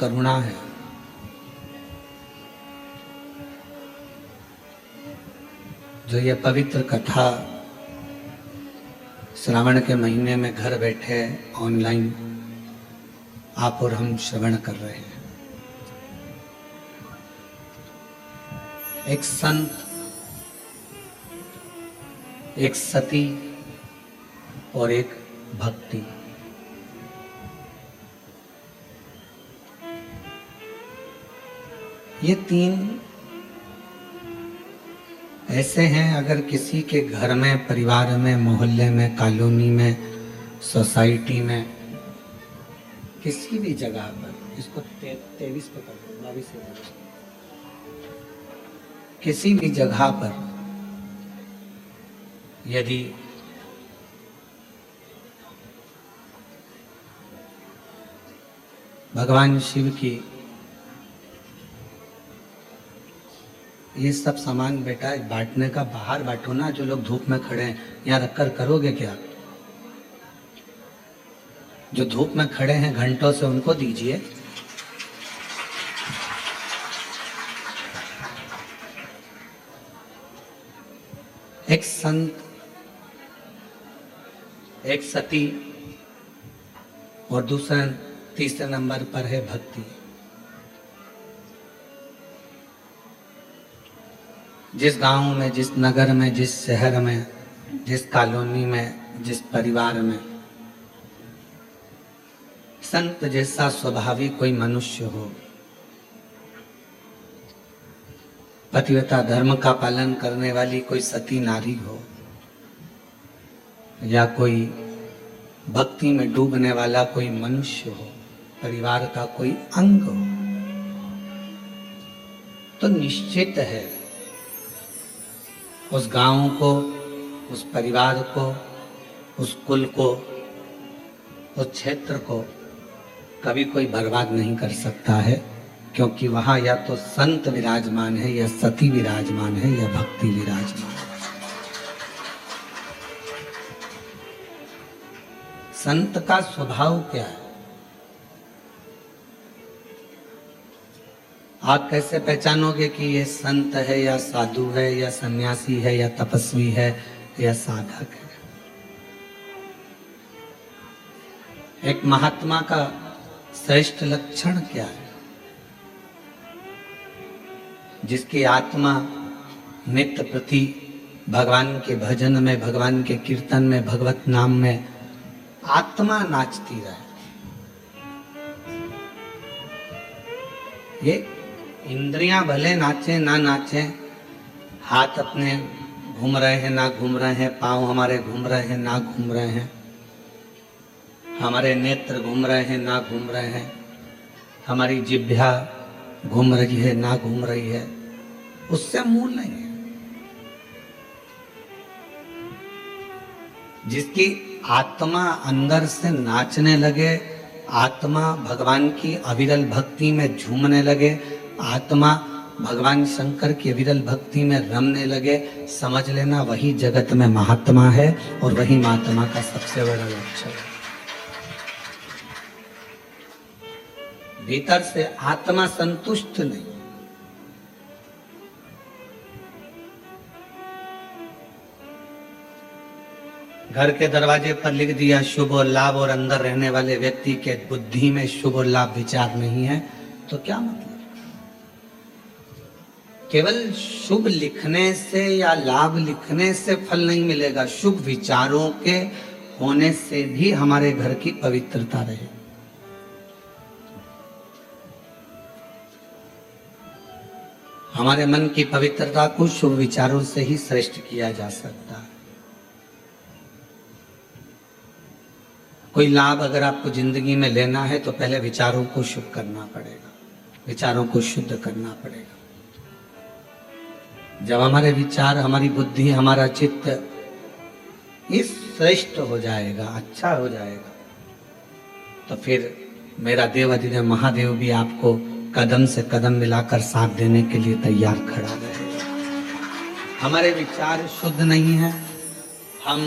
करुणा है। जो ये पवित्र कथा श्रावण के महीने में घर बैठे ऑनलाइन आप और हम श्रवण कर रहे हैं। एक संत, एक सती और एक भक्ति। ये तीन ऐसे हैं, अगर किसी के घर में, परिवार में, मोहल्ले में, कॉलोनी में, सोसाइटी में, किसी भी जगह पर, इसको 23 पे कर दो, 22 पे कर दो, किसी भी जगह पर यदि भगवान शिव की ये सब सामान बेटा बांटने का बाहर बांटो ना। जो लोग धूप में खड़े हैं यहाँ रखकर करोगे क्या? जो धूप में खड़े हैं घंटों से उनको दीजिए। एक संत, एक सती और दूसरा तीसरे नंबर पर है भक्ति। जिस गांव में, जिस नगर में, जिस शहर में, जिस कॉलोनी में, जिस परिवार में संत जैसा स्वभावी कोई मनुष्य हो, पतिव्रता धर्म का पालन करने वाली कोई सती नारी हो, या कोई भक्ति में डूबने वाला कोई मनुष्य हो, परिवार का कोई अंग हो, तो निश्चित है उस गांव को, उस परिवार को, उस कुल को, उस क्षेत्र को कभी कोई बर्बाद नहीं कर सकता है, क्योंकि वहां या तो संत विराजमान है, या सती विराजमान है, या भक्ति विराजमान है। संत का स्वभाव क्या है? आप कैसे पहचानोगे कि ये संत है, या साधु है, या सन्यासी है, या तपस्वी है, या साधक है? एक महात्मा का श्रेष्ठ लक्षण क्या है? जिसकी आत्मा नित्य प्रति भगवान के भजन में, भगवान के कीर्तन में, भगवत नाम में आत्मा नाचती रहे। ये इंद्रियां भले नाचे ना नाचे, हाथ अपने घूम रहे हैं ना घूम रहे हैं, पांव हमारे घूम रहे हैं ना घूम रहे हैं, हमारे नेत्र घूम रहे हैं ना घूम रहे हैं, हमारी जिह्वा घूम रही है ना घूम रही है, उससे मूल नहीं है। जिसकी आत्मा अंदर से नाचने लगे, आत्मा भगवान की अविरल भक्ति में झूमने लगे, आत्मा भगवान शंकर की अविरल भक्ति में रमने लगे, समझ लेना वही जगत में महात्मा है, और वही महात्मा का सबसे बड़ा लक्षण है। भीतर से आत्मा संतुष्ट नहीं। घर के दरवाजे पर लिख दिया शुभ और लाभ, और अंदर रहने वाले व्यक्ति के बुद्धि में शुभ और लाभ विचार नहीं है, तो क्या मतलब? केवल शुभ लिखने से या लाभ लिखने से फल नहीं मिलेगा, शुभ विचारों के होने से भी हमारे घर की पवित्रता रहे। हमारे मन की पवित्रता को शुभ विचारों से ही श्रेष्ठ किया जा सकता है। कोई लाभ अगर आपको जिंदगी में लेना है तो पहले विचारों को शुभ करना पड़ेगा, विचारों को शुद्ध करना पड़ेगा। जब हमारे विचार, हमारी बुद्धि, हमारा चित्त इस श्रेष्ठ हो जाएगा, अच्छा हो जाएगा, तो फिर मेरा देव अधिदेव महादेव भी आपको कदम से कदम मिलाकर साथ देने के लिए तैयार खड़ा रहेगा। हमारे विचार शुद्ध नहीं है, हम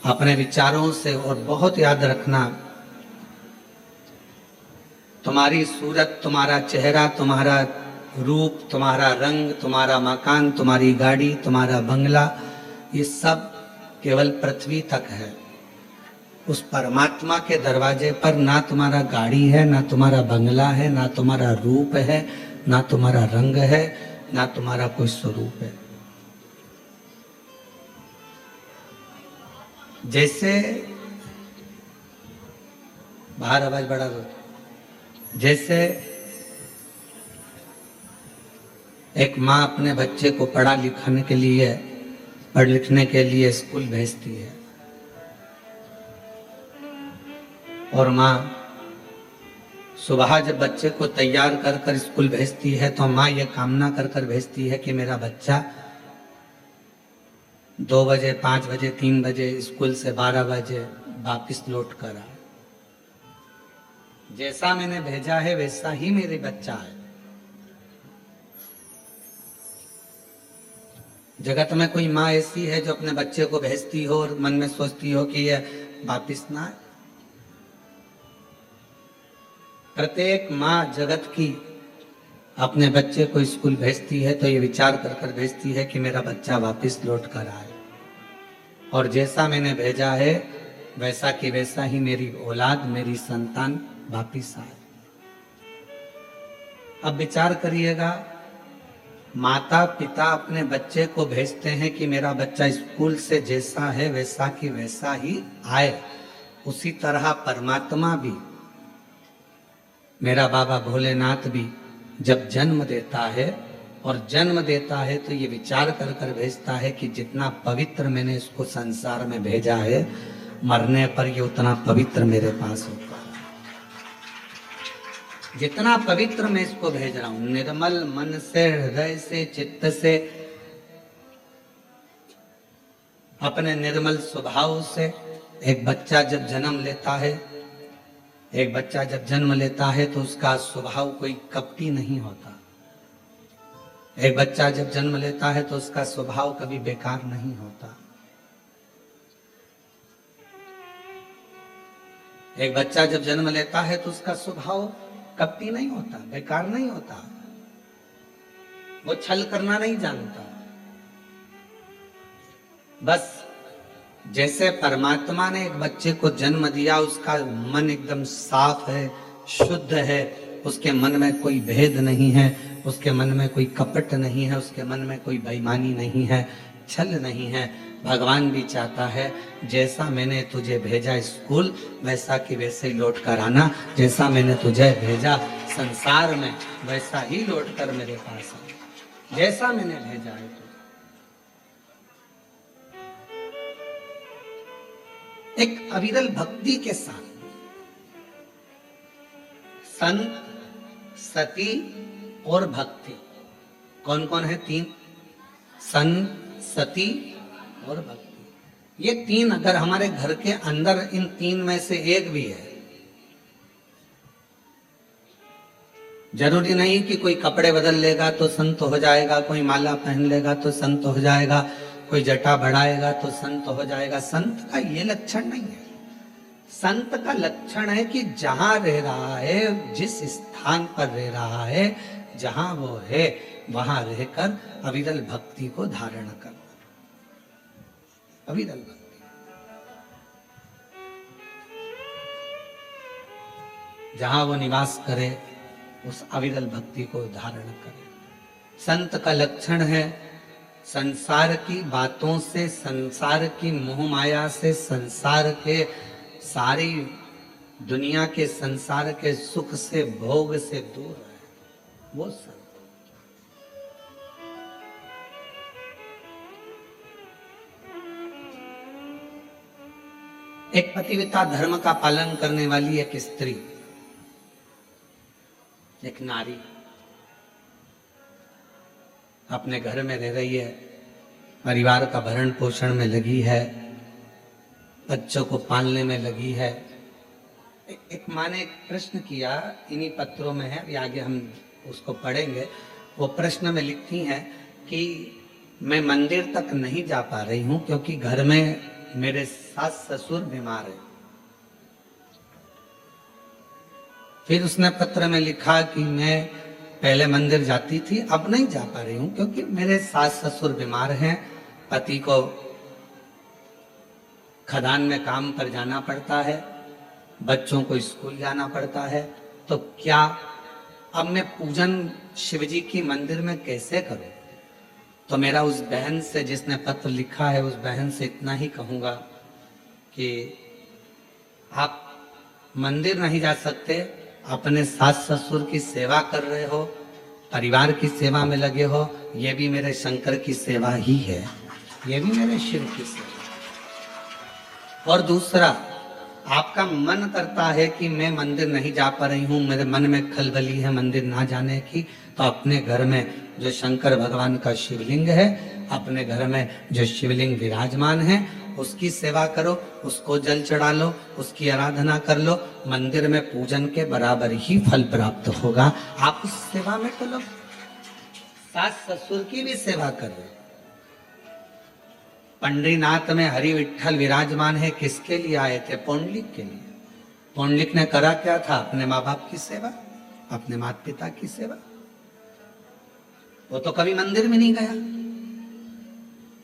अपने विचारों से, और बहुत याद रखना तुम्हारी सूरत, तुम्हारा चेहरा, तुम्हारा रूप, तुम्हारा रंग, तुम्हारा मकान, तुम्हारी गाड़ी, तुम्हारा बंगला, ये सब केवल पृथ्वी तक है। उस परमात्मा के दरवाजे पर ना तुम्हारा गाड़ी है, ना तुम्हारा बंगला है, ना तुम्हारा रूप है, ना तुम्हारा रंग है, ना तुम्हारा कोई स्वरूप है। जैसे बाहर आवाज बढ़ा दो। जैसे एक माँ अपने बच्चे को पढ़ लिखने के लिए स्कूल भेजती है, और माँ सुबह जब बच्चे को तैयार कर कर स्कूल भेजती है तो माँ ये कामना कर कर भेजती है कि मेरा बच्चा 2 बजे, 5 बजे, 3 बजे स्कूल से 12 बजे वापिस लौट कर आए। जैसा मैंने भेजा है वैसा ही मेरे बच्चा है। जगत में कोई माँ ऐसी है जो अपने बच्चे को भेजती हो और मन में सोचती हो कि यह वापिस ना आए? प्रत्येक माँ जगत की अपने बच्चे को स्कूल भेजती है तो ये विचार कर कर भेजती है कि मेरा बच्चा वापस लौट कर आए, और जैसा मैंने भेजा है वैसा कि वैसा ही मेरी औलाद, मेरी संतान वापस आए। अब विचार करिएगा, माता पिता अपने बच्चे को भेजते हैं कि मेरा बच्चा स्कूल से जैसा है वैसा कि वैसा ही आए, उसी तरह परमात्मा भी, मेरा बाबा भोलेनाथ भी जब जन्म देता है, और जन्म देता है तो ये विचार कर कर भेजता है कि जितना पवित्र मैंने इसको संसार में भेजा है, मरने पर ये उतना पवित्र मेरे पास होगा। जितना पवित्र मैं इसको भेज रहा हूं, निर्मल मन से, हृदय से, चित्त से, अपने निर्मल स्वभाव से। एक बच्चा जब जन्म लेता है तो उसका स्वभाव कोई कपटी नहीं होता। एक बच्चा जब जन्म लेता है तो उसका स्वभाव कभी बेकार नहीं होता। एक बच्चा जब जन्म लेता है तो उसका स्वभाव कपटी नहीं होता, बेकार नहीं होता, वो छल करना नहीं जानता। बस जैसे परमात्मा ने एक बच्चे को जन्म दिया, उसका मन एकदम साफ है, शुद्ध है, उसके मन में कोई भेद नहीं है, उसके मन में कोई कपट नहीं है, उसके मन में कोई बेईमानी नहीं है, छल नहीं है। भगवान भी चाहता है जैसा मैंने तुझे भेजा स्कूल वैसा कि वैसे ही लौट कर आना, जैसा मैंने तुझे भेजा संसार में वैसा ही लौट कर मेरे पास आ, जैसा मैंने भेजा है। एक अविरल भक्ति के साथ संत, सती और भक्ति, कौन कौन है? 3, संत, सती और भक्ति। ये 3 अगर हमारे घर के अंदर इन 3 में से एक भी है, जरूरी नहीं कि कोई कपड़े बदल लेगा तो संत हो जाएगा, कोई माला पहन लेगा तो संत हो जाएगा, कोई जटा बढ़ाएगा तो संत हो जाएगा। संत का ये लक्षण नहीं है। संत का लक्षण है कि जहां रह रहा है, जिस स्थान पर रह रहा है, जहां वो है वहां रहकर अविरल भक्ति को धारण करना। अविरल भक्ति, जहां वो निवास करे उस अविरल भक्ति को धारण करे। संत का लक्षण है संसार की बातों से, संसार की मोह माया से, संसार के सारी दुनिया के संसार के सुख से, भोग से दूर है, वो संत। एक पतिव्रता धर्म का पालन करने वाली एक स्त्री, एक नारी अपने घर में रह रही है, परिवार का भरण पोषण में लगी है, बच्चों को पालने में लगी है। एक माँ ने एक प्रश्न किया, इन्हीं पत्रों में है, अभी आगे हम उसको पढ़ेंगे। वो प्रश्न में लिखती हैं कि मैं मंदिर तक नहीं जा पा रही हूँ क्योंकि घर में मेरे सास ससुर बीमार है। फिर उसने पत्र में लिखा कि मैं पहले मंदिर जाती थी, अब नहीं जा पा रही हूं क्योंकि मेरे सास ससुर बीमार हैं, पति को खदान में काम पर जाना पड़ता है, बच्चों को स्कूल जाना पड़ता है, तो क्या अब मैं पूजन शिवजी की मंदिर में कैसे करूं? तो मेरा उस बहन से जिसने पत्र लिखा है, उस बहन से इतना ही कहूंगा कि आप मंदिर नहीं जा सकते, अपने सास ससुर की सेवा कर रहे हो, परिवार की सेवा में लगे हो, ये भी मेरे शंकर की सेवा ही है, ये भी मेरे शिव की सेवा। और दूसरा, आपका मन करता है कि मैं मंदिर नहीं जा पा रही हूं, मेरे मन में खलबली है मंदिर ना जाने की, तो अपने घर में जो शंकर भगवान का शिवलिंग है, अपने घर में जो शिवलिंग विराजमान है, उसकी सेवा करो, उसको जल चढ़ा लो, उसकी आराधना कर लो, मंदिर में पूजन के बराबर ही फल प्राप्त होगा। आप उस सेवा में तो लोग सास ससुर की भी सेवा कर रहे। पंडरीनाथ में हरि विठ्ठल विराजमान है, किसके लिए आए थे? पौंडलिक के लिए। पौंडलिक ने करा क्या था? अपने माँ बाप की सेवा, अपने माता पिता की सेवा। वो तो कभी मंदिर में नहीं गया,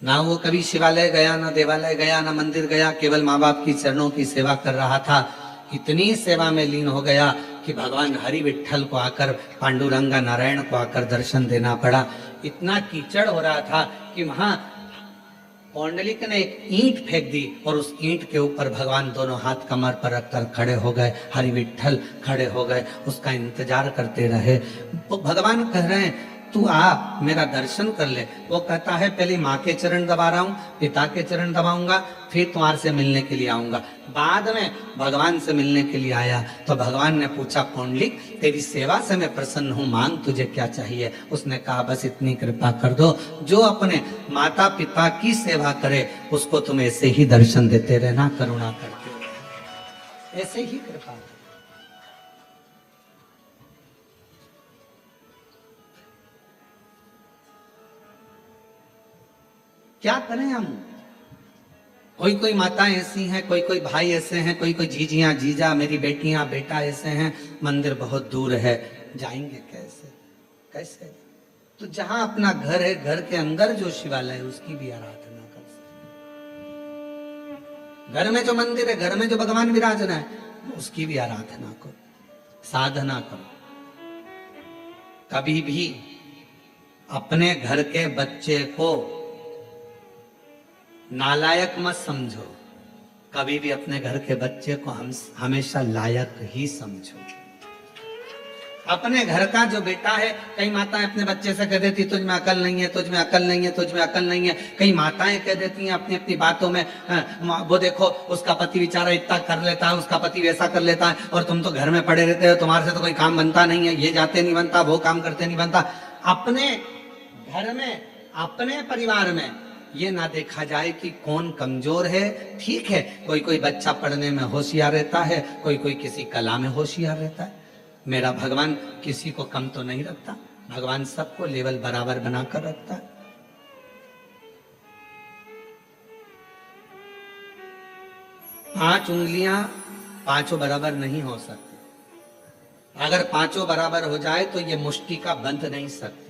ना वो कभी शिवालय गया, ना देवालय गया, ना मंदिर गया, केवल माँ बाप की चरणों की सेवा कर रहा था। इतनी सेवा में लीन हो गया कि भगवान हरि विठ्ठल को आकर, पांडुरंगा नारायण को आकर दर्शन देना पड़ा। इतना कीचड़ हो रहा था कि वहां पौंडलिक ने एक ईंट फेंक दी और उस ईंट के ऊपर भगवान दोनों हाथ कमर पर रखकर खड़े हो गए, हरि विठ्ठल खड़े हो गए, उसका इंतजार करते रहे। भगवान कह रहे हैं तू आ, मेरा दर्शन कर ले। वो कहता है पहले माँ के चरण दबा रहा हूं, पिता के चरण दबाऊंगा, फिर तुम्हारे से मिलने के लिए आऊंगा। बाद में भगवान से मिलने के लिए आया तो भगवान ने पूछा, पौंडलिक तेरी सेवा से मैं प्रसन्न हूं, मांग तुझे क्या चाहिए? उसने कहा बस इतनी कृपा कर दो, जो अपने माता पिता की सेवा करे उसको तुम ऐसे ही दर्शन देते रहना, करुणा करते रहना, ऐसे ही कृपा। क्या करें हम? कोई कोई माताएं ऐसी हैं, कोई कोई भाई ऐसे हैं, कोई कोई जीजियां जीजा, मेरी बेटियां बेटा ऐसे हैं, मंदिर बहुत दूर है, जाएंगे कैसे? कैसे? तो जहां अपना घर है, घर के अंदर जो शिवालय है उसकी भी आराधना कर सकते। घर में जो मंदिर है, घर में जो भगवान विराजना है, उसकी भी आराधना करो, साधना करो। कभी भी अपने घर के बच्चे को नालायक मत समझो, कभी भी अपने घर के बच्चे को हम हमेशा लायक ही समझो। अपने घर का जो बेटा है, कई माताएं अपने बच्चे से कह देती तुझ में अकल नहीं है, तुझ में अकल नहीं है, तुझ में अकल नहीं है। कई माताएं कह देती हैं अपनी अपनी बातों में, वो देखो उसका पति बेचारा इतना कर लेता है, उसका पति वैसा कर लेता है, और तुम तो घर में पड़े रहते हो, तुम्हारे से तो कोई काम बनता नहीं है, ये जाते नहीं बनता, वो काम करते नहीं बनता। अपने घर में, अपने परिवार में ये ना देखा जाए कि कौन कमजोर है। ठीक है, कोई कोई बच्चा पढ़ने में होशियार रहता है, कोई कोई किसी कला में होशियार रहता है। मेरा भगवान किसी को कम तो नहीं रखता, भगवान सबको लेवल बराबर बनाकर रखता है। पांच उंगलियां पांचों बराबर नहीं हो सकती। अगर पांचों बराबर हो जाए तो ये मुष्टिका बंध नहीं सकती।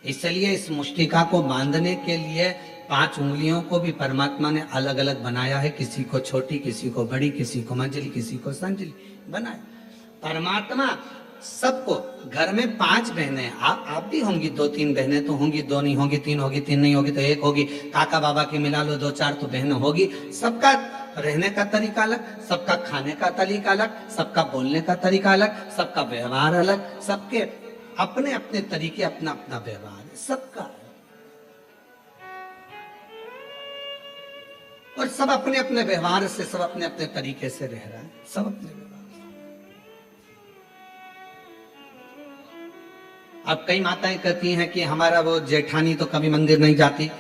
इसलिए इस मुष्टिका को बांधने के लिए पांच उंगलियों को भी परमात्मा ने अलग अलग बनाया है, किसी को छोटी, किसी को बड़ी, किसी को मंजली, किसी को संजली बनाया। परमात्मा सबको, घर में पांच बहनें, आप भी होंगी, दो तीन बहनें तो होंगी, दो नहीं होगी, तीन होगी, तीन नहीं होगी तो एक होगी, काका बाबा की मिला लो दो चार तो बहन होगी। सबका रहने का तरीका अलग, सबका खाने का तरीका अलग, सबका बोलने का तरीका अलग, सबका व्यवहार अलग, सबके अपने अपने तरीके, अपना अपना व्यवहार है सबका, और सब अपने अपने व्यवहार से, सब अपने अपने तरीके से रह रहा है, सब अपने व्यवहार। अब कई माताएं कहती हैं कि हमारा वो जेठानी तो कभी मंदिर नहीं जाती,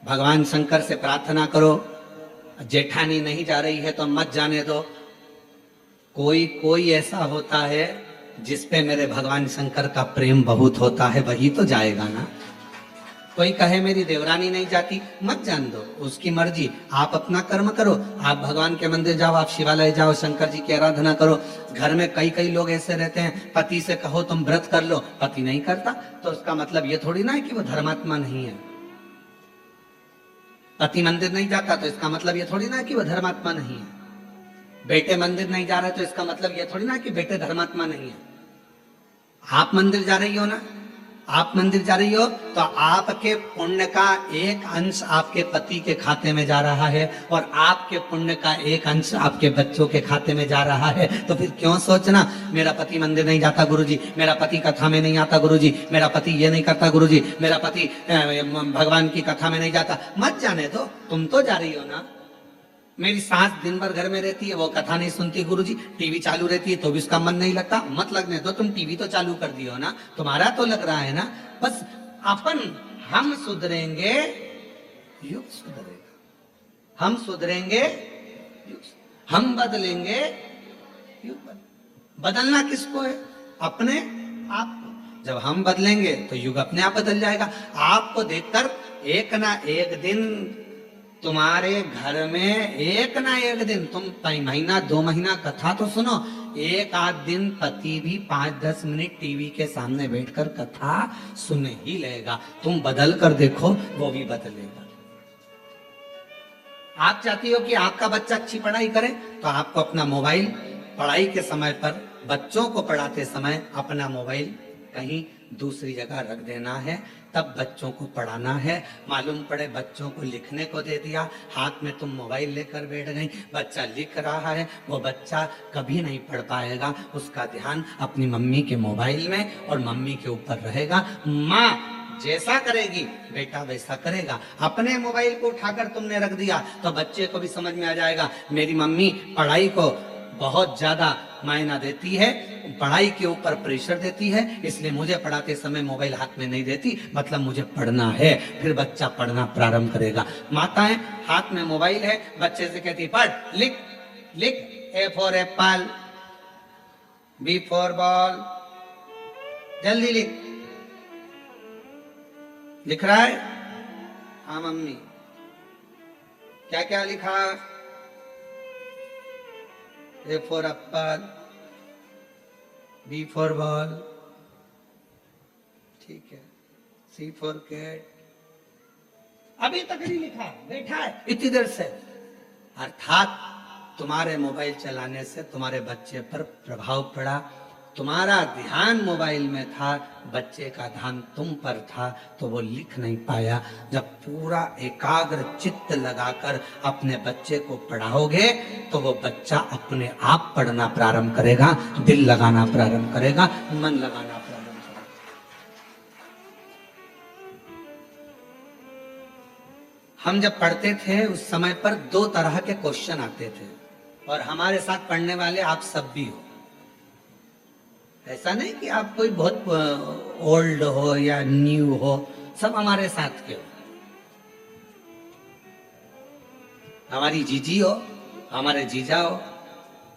भगवान शंकर से प्रार्थना करो, जेठानी नहीं जा रही है तो मत जाने दो। कोई कोई ऐसा होता है जिस पे मेरे भगवान शंकर का प्रेम बहुत होता है, वही तो जाएगा ना। कोई कहे मेरी देवरानी नहीं जाती, मत जान दो, उसकी मर्जी। आप अपना कर्म करो, आप भगवान के मंदिर जाओ, आप शिवालय जाओ, शंकर जी की आराधना करो। घर में कई कई लोग ऐसे रहते हैं, पति से कहो तुम व्रत कर लो, पति नहीं करता, तो उसका मतलब ये थोड़ी ना है कि वो धर्मात्मा नहीं है। पति मंदिर नहीं जाता तो इसका मतलब ये थोड़ी ना है कि वो धर्मात्मा नहीं है। बेटे मंदिर नहीं जा रहे तो इसका मतलब ये थोड़ी ना कि बेटे धर्मात्मा नहीं है। आप मंदिर जा रही हो ना, आप मंदिर जा रही हो तो आपके पुण्य का एक अंश आपके पति के खाते में जा रहा है और आपके पुण्य का एक अंश आपके बच्चों के खाते में जा रहा है। तो फिर क्यों सोचना मेरा पति मंदिर नहीं जाता गुरुजी, मेरा पति कथा में नहीं आता गुरुजी, मेरा पति ये नहीं करता गुरुजी, मेरा पति भगवान की कथा में नहीं जाता। मत जाने दो, तुम तो जा रही हो ना। मेरी सास दिन भर घर में रहती है, वो कथा नहीं सुनती गुरुजी, टीवी चालू रहती है तो भी उसका मन नहीं लगता। मत लगने दो, तुम टीवी तो चालू कर दियो ना, तुम्हारा तो लग रहा है ना। बस अपन हम सुधरेंगे युग सुधरेगा, हम सुधरेंगे हम बदलेंगे युग बदलना किसको है? अपने आप को। जब हम बदलेंगे तो युग अपने आप बदल जाएगा। आपको देखकर एक ना एक दिन तुम्हारे घर में, एक ना एक दिन, तुम महीना 2 महीना कथा तो सुनो, एक आध दिन पति भी 5-10 मिनट टीवी के सामने बैठकर कथा सुन ही लेगा। तुम बदल कर देखो, वो भी बदलेगा। आप चाहती हो कि आपका बच्चा अच्छी पढ़ाई करे, तो आपको अपना मोबाइल पढ़ाई के समय पर, बच्चों को पढ़ाते समय अपना मोबाइल कहीं दूसरी जगह रख देना है, तब बच्चों को पढ़ाना है। मालूम पड़े बच्चों को लिखने को दे दिया, हाथ में तुम मोबाइल लेकर बैठ गई, बच्चा लिख रहा है, वो बच्चा कभी नहीं पढ़ पाएगा। उसका ध्यान अपनी मम्मी के मोबाइल में और मम्मी के ऊपर रहेगा। माँ जैसा करेगी बेटा वैसा करेगा। अपने मोबाइल को उठाकर तुमने रख दिया तो बच्चे को भी समझ में आ जाएगा मेरी मम्मी पढ़ाई को बहुत ज्यादा मायना देती है, पढ़ाई के ऊपर प्रेशर देती है, इसलिए मुझे पढ़ाते समय मोबाइल हाथ में नहीं देती, मतलब मुझे पढ़ना है। फिर बच्चा पढ़ना प्रारंभ करेगा। माताएं हाथ में मोबाइल है, बच्चे से कहती पढ़, लिख लिख, A for apple, B for ball, जल्दी लिख। लिख रहा है? हाँ मम्मी। क्या क्या लिखा? A for apple, B for ball, ठीक है, C for cat, अभी तक नहीं लिखा, बैठा है इतनी देर से। अर्थात तुम्हारे मोबाइल चलाने से तुम्हारे बच्चे पर प्रभाव पड़ा, तुम्हारा ध्यान मोबाइल में था, बच्चे का ध्यान तुम पर था, तो वो लिख नहीं पाया। जब पूरा एकाग्र चित्त लगाकर अपने बच्चे को पढ़ाओगे तो वो बच्चा अपने आप पढ़ना प्रारंभ करेगा, दिल लगाना प्रारंभ करेगा, मन लगाना प्रारंभ करेगा। हम जब पढ़ते थे उस समय पर 2 तरह के क्वेश्चन आते थे, और हमारे साथ पढ़ने वाले आप सब भी हो। ऐसा नहीं कि आप कोई बहुत ओल्ड हो या न्यू हो, सब हमारे साथ के हो। हमारी जीजी हो, हमारे जीजा हो,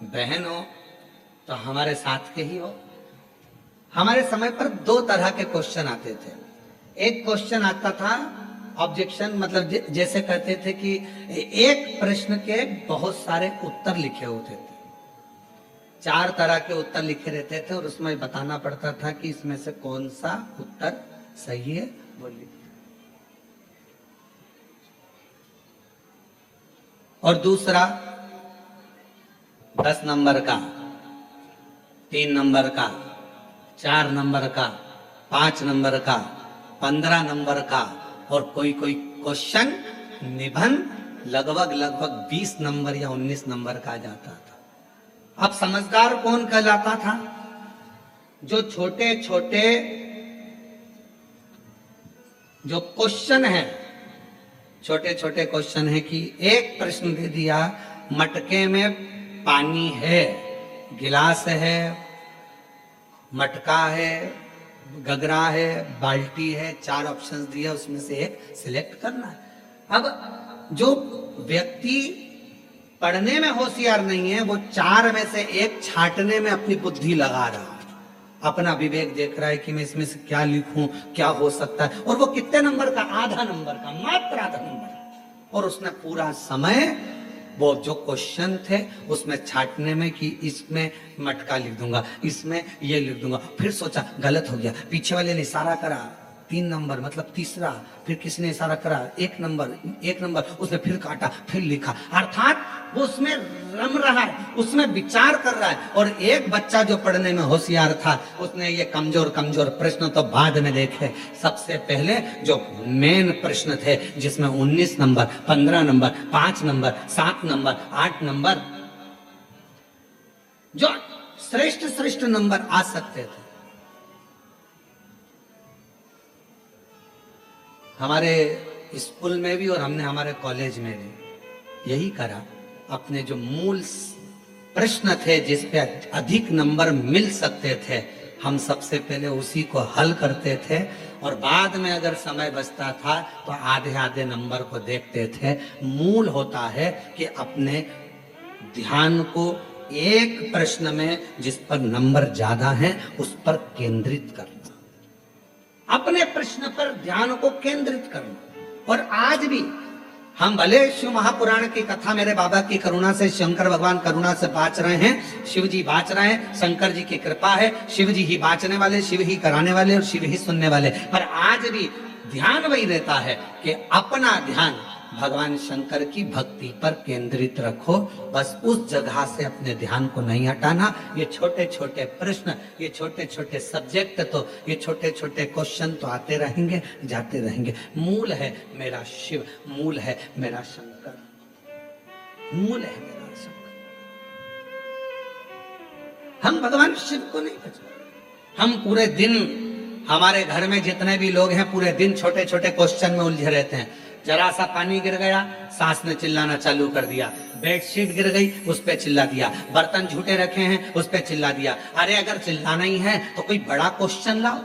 बहन हो, तो हमारे साथ के ही हो। हमारे समय पर 2 तरह के क्वेश्चन आते थे। एक क्वेश्चन आता था ऑब्जेक्शन, मतलब जैसे कहते थे कि एक प्रश्न के बहुत सारे उत्तर लिखे होते थे, 4 तरह के उत्तर लिखे रहते थे और उसमें बताना पड़ता था कि इसमें से कौन सा उत्तर सही है, बोलिए। और दूसरा 10 नंबर का, 3 नंबर का, 4 नंबर का, 5 नंबर का, 15 नंबर का, और कोई कोई क्वेश्चन निबंध लगभग 20 नंबर या 19 नंबर का जाता था। अब समझदार कौन कहलाता था? जो छोटे छोटे जो क्वेश्चन है, छोटे छोटे क्वेश्चन है कि एक प्रश्न दे दिया, मटके में पानी है, गिलास है, मटका है, गगरा है, बाल्टी है, 4 ऑप्शंस दिए, उसमें से एक सिलेक्ट करना है। अब जो व्यक्ति पढ़ने में होशियार नहीं है, वो 4 में से एक छांटने में अपनी बुद्धि लगा रहा है। अपना विवेक देख रहा है कि मैं इसमें से क्या लिखूं, क्या हो सकता है। और वो कितने नंबर का, आधा नंबर का, मात्र आधा नंबर। और उसने पूरा समय वो जो क्वेश्चन थे उसमें छाटने में कि इसमें मटका लिख दूंगा, इसमें ये लिख दूंगा। फिर सोचा गलत हो गया, पीछे वाले ने इशारा करा 3 नंबर मतलब तीसरा, फिर किसने इशारा करा 1 नंबर, 1 नंबर, उसने फिर काटा, फिर लिखा। अर्थात वो उसमें रम रहा है, उसमें विचार कर रहा है। और एक बच्चा जो पढ़ने में होशियार था उसने ये कमजोर कमजोर प्रश्न तो बाद में देखे, सबसे पहले जो मेन प्रश्न थे जिसमें 19 number, 15 number, 5 number, 7 number, 8 number, जो श्रेष्ठ श्रेष्ठ नंबर आ सकते थे। हमारे स्कूल में भी और हमने हमारे कॉलेज में भी यही करा। अपने जो मूल प्रश्न थे जिस पे अधिक नंबर मिल सकते थे, हम सबसे पहले उसी को हल करते थे। और बाद में अगर समय बचता था तो आधे आधे नंबर को देखते थे। मूल होता है कि अपने ध्यान को एक प्रश्न में जिस पर नंबर ज्यादा है उस पर केंद्रित करना, अपने प्रश्न पर ध्यान को केंद्रित करना। और आज भी हम भले शिव महापुराण की कथा मेरे बाबा की करुणा से, शंकर भगवान करुणा से बाँच रहे हैं, शिव जी बाँच रहे हैं, शंकर जी की कृपा है, शिव जी ही बाँचने वाले, शिव ही कराने वाले और शिव ही सुनने वाले। पर आज भी ध्यान वही रहता है कि अपना ध्यान भगवान शंकर की भक्ति पर केंद्रित रखो। बस उस जगह से अपने ध्यान को नहीं हटाना। ये छोटे छोटे प्रश्न, ये छोटे छोटे सब्जेक्ट, तो ये छोटे छोटे क्वेश्चन तो आते रहेंगे जाते रहेंगे। मूल है मेरा शिव, मूल है मेरा शंकर, मूल है मेरा शंकर। हम भगवान शिव को नहीं बचा। हम पूरे दिन, हमारे घर में जितने भी लोग हैं पूरे दिन छोटे छोटे क्वेश्चन में उलझे रहते हैं। जरा सा पानी गिर गया, सास ने चिल्लाना चालू कर दिया, बेडशीट गिर गई उस पे चिल्ला दिया, बर्तन झूठे रखे हैं उस पे चिल्ला दिया। अरे अगर चिल्लाना ही है तो कोई बड़ा क्वेश्चन लाओ,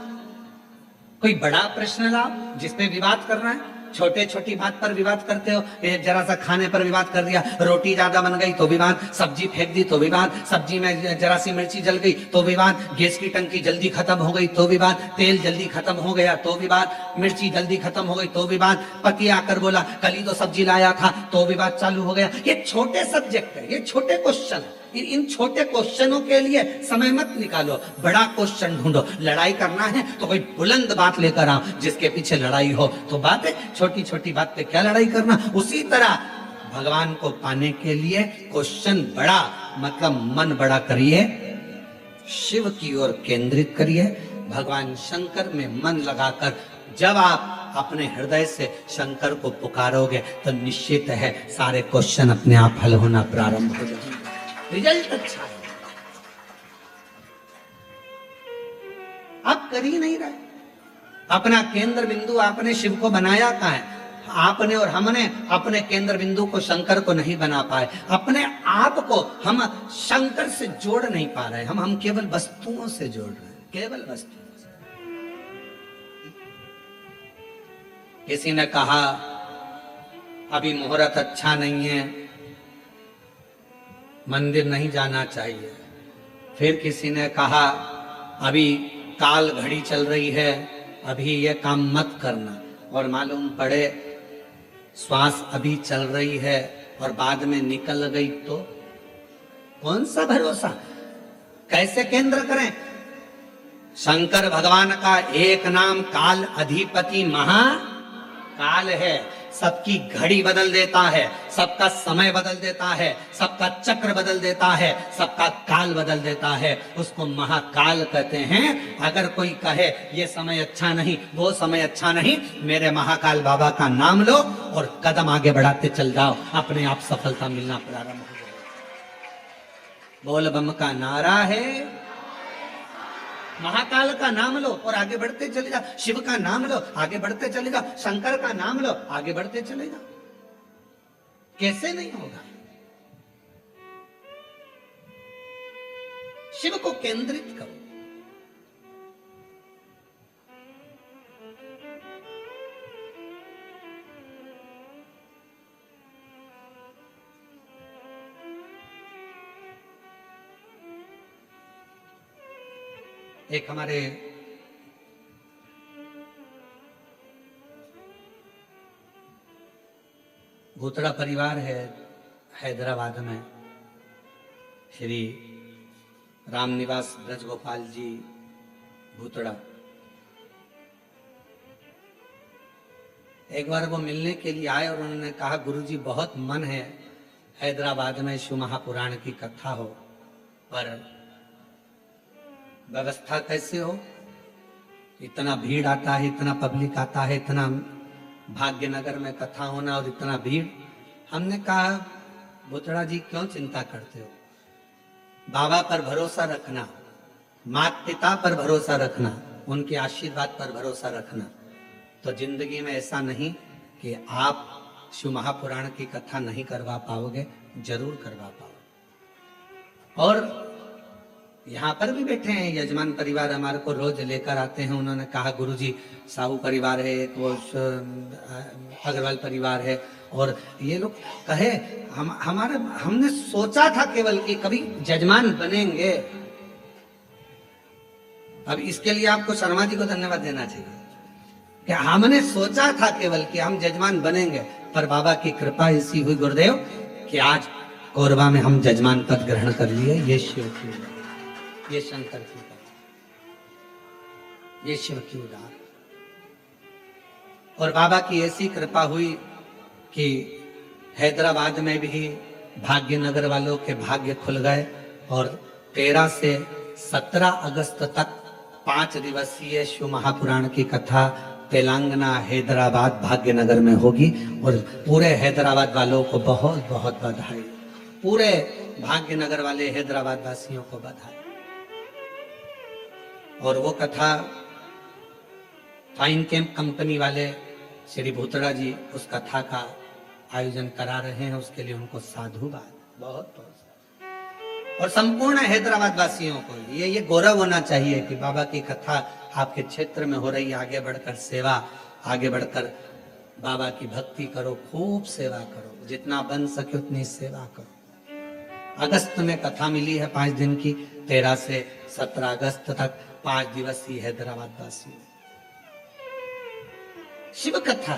कोई बड़ा प्रश्न लाओ जिसपे विवाद करना है। छोटे छोटी बात पर विवाद करते हो। जरा सा खाने पर विवाद कर दिया, रोटी ज्यादा बन गई तो विवाद, सब्जी फेंक दी तो विवाद, सब्जी में जरा सी मिर्ची जल गई तो विवाद, गैस की टंकी जल्दी खत्म हो गई तो विवाद, तेल जल्दी खत्म हो गया तो विवाद, मिर्ची जल्दी खत्म हो गई तो विवाद, पति आकर बोला कल ही तो सब्जी लाया था तो विवाद चालू हो गया। ये छोटे सब्जेक्ट है, ये छोटे क्वेश्चन है। इन छोटे क्वेश्चनों के लिए समय मत निकालो, बड़ा क्वेश्चन ढूंढो। लड़ाई करना है तो कोई बुलंद बात लेकर आओ जिसके पीछे लड़ाई हो। तो बात है छोटी छोटी बात पे क्या लड़ाई करना। उसी तरह भगवान को पाने के लिए क्वेश्चन बड़ा, मतलब मन बड़ा करिए, शिव की ओर केंद्रित करिए। भगवान शंकर में मन लगाकर जब आप अपने हृदय से शंकर को पुकारोगे तो निश्चित है सारे क्वेश्चन अपने आप हल होना प्रारंभ हो जाएंगे, रिजल्ट अच्छा है। आप कर ही नहीं रहे। अपना केंद्र बिंदु आपने शिव को बनाया कहाँ है? आपने और हमने अपने केंद्र बिंदु को शंकर को नहीं बना पाए। अपने आप को हम शंकर से जोड़ नहीं पा रहे। हम केवल वस्तुओं से जोड़ रहे हैं, केवल वस्तुओं से। किसी ने कहा अभी मुहूर्त अच्छा नहीं है, मंदिर नहीं जाना चाहिए। फिर किसी ने कहा अभी काल घड़ी चल रही है, अभी ये काम मत करना। और मालूम पड़े श्वास अभी चल रही है और बाद में निकल गई तो कौन सा भरोसा? कैसे केंद्र करें? शंकर भगवान का एक नाम काल अधिपति महाकाल है। सबकी घड़ी बदल देता है, सबका समय बदल देता है, सबका चक्र बदल देता है, सबका काल बदल देता है। उसको महाकाल कहते हैं। अगर कोई कहे ये समय अच्छा नहीं, वो समय अच्छा नहीं, मेरे महाकाल बाबा का नाम लो और कदम आगे बढ़ाते चल जाओ, अपने आप सफलता मिलना प्रारंभ हो जाएगी। बोल बम का नारा है, महाकाल का नाम लो और आगे बढ़ते चले जाओ। शिव का नाम लो, आगे बढ़ते चले जाओ। शंकर का नाम लो, आगे बढ़ते चले जाओ। कैसे नहीं होगा? शिव को केंद्रित करो। एक हमारे भूतड़ा परिवार है हैदराबाद में, श्री रामनिवास ब्रजगोपाल जी भूतड़ा। एक बार वो मिलने के लिए आए और उन्होंने कहा, गुरुजी बहुत मन है हैदराबाद में शिव महापुराण की कथा हो, पर व्यवस्था कैसे हो, इतना भीड़ आता है, इतना पब्लिक आता है, इतना भाग्यनगर में कथा होना और इतना भीड़। हमने कहा, भूतड़ा जी क्यों चिंता करते हो, बाबा पर भरोसा रखना, माता पिता पर भरोसा रखना, उनके आशीर्वाद पर भरोसा रखना, तो जिंदगी में ऐसा नहीं कि आप शिव महापुराण की कथा नहीं करवा पाओगे, जरूर करवा पाओगे। और यहाँ पर भी बैठे हैं यजमान परिवार, हमारे को रोज लेकर आते हैं। उन्होंने कहा, गुरुजी साहू परिवार है, एक वो अग्रवाल परिवार है, और ये लोग कहे हमने सोचा था केवल कि कभी जजमान बनेंगे। अब इसके लिए आपको शर्मा जी को धन्यवाद देना चाहिए कि हमने सोचा था केवल कि हम जजमान बनेंगे, पर बाबा की कृपा ऐसी हुई गुरुदेव कि आज कोरबा में हम जजमान पद ग्रहण कर लिए। ये शिव की, ये शंकर की, ये शिव की उदार। और बाबा की ऐसी कृपा हुई कि हैदराबाद में भी भाग्यनगर वालों के भाग्य खुल गए, और 13 से 17 अगस्त तक 5 दिवसीय शिव महापुराण की कथा तेलंगाना हैदराबाद भाग्यनगर में होगी। और पूरे हैदराबाद वालों को बहुत बहुत बधाई, पूरे भाग्यनगर वाले हैदराबाद वासियों को बधाई। और वो कथा फाइन कैंप कंपनी वाले श्री भूतड़ा जी उस कथा का आयोजन करा रहे हैं, उसके लिए उनको साधुवाद बहुत बहुत। और संपूर्ण हैदराबाद वासियों को ये गौरव होना चाहिए कि बाबा की कथा आपके क्षेत्र में हो रही है। आगे बढ़कर सेवा, आगे बढ़कर बाबा की भक्ति करो, खूब सेवा करो, जितना बन सके उतनी सेवा करो। अगस्त में कथा मिली है 5 दिन की, 13 से 17 अगस्त तक 5 दिवसीय हैदराबाद वासी शिव कथा।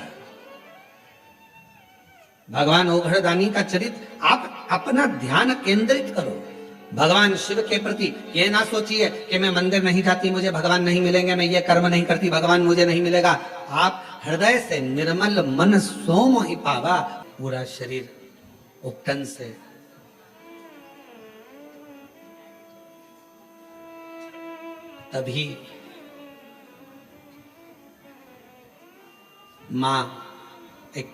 भगवान ओघड़दानी का चरित्र, आप अपना ध्यान केंद्रित करो भगवान शिव के प्रति। ये ना सोचिए कि मैं मंदिर नहीं जाती, मुझे भगवान नहीं मिलेंगे, मैं ये कर्म नहीं करती, भगवान मुझे नहीं मिलेगा। आप हृदय से निर्मल मन सोम ही पावा, पूरा शरीर उपटन से तभी मां एक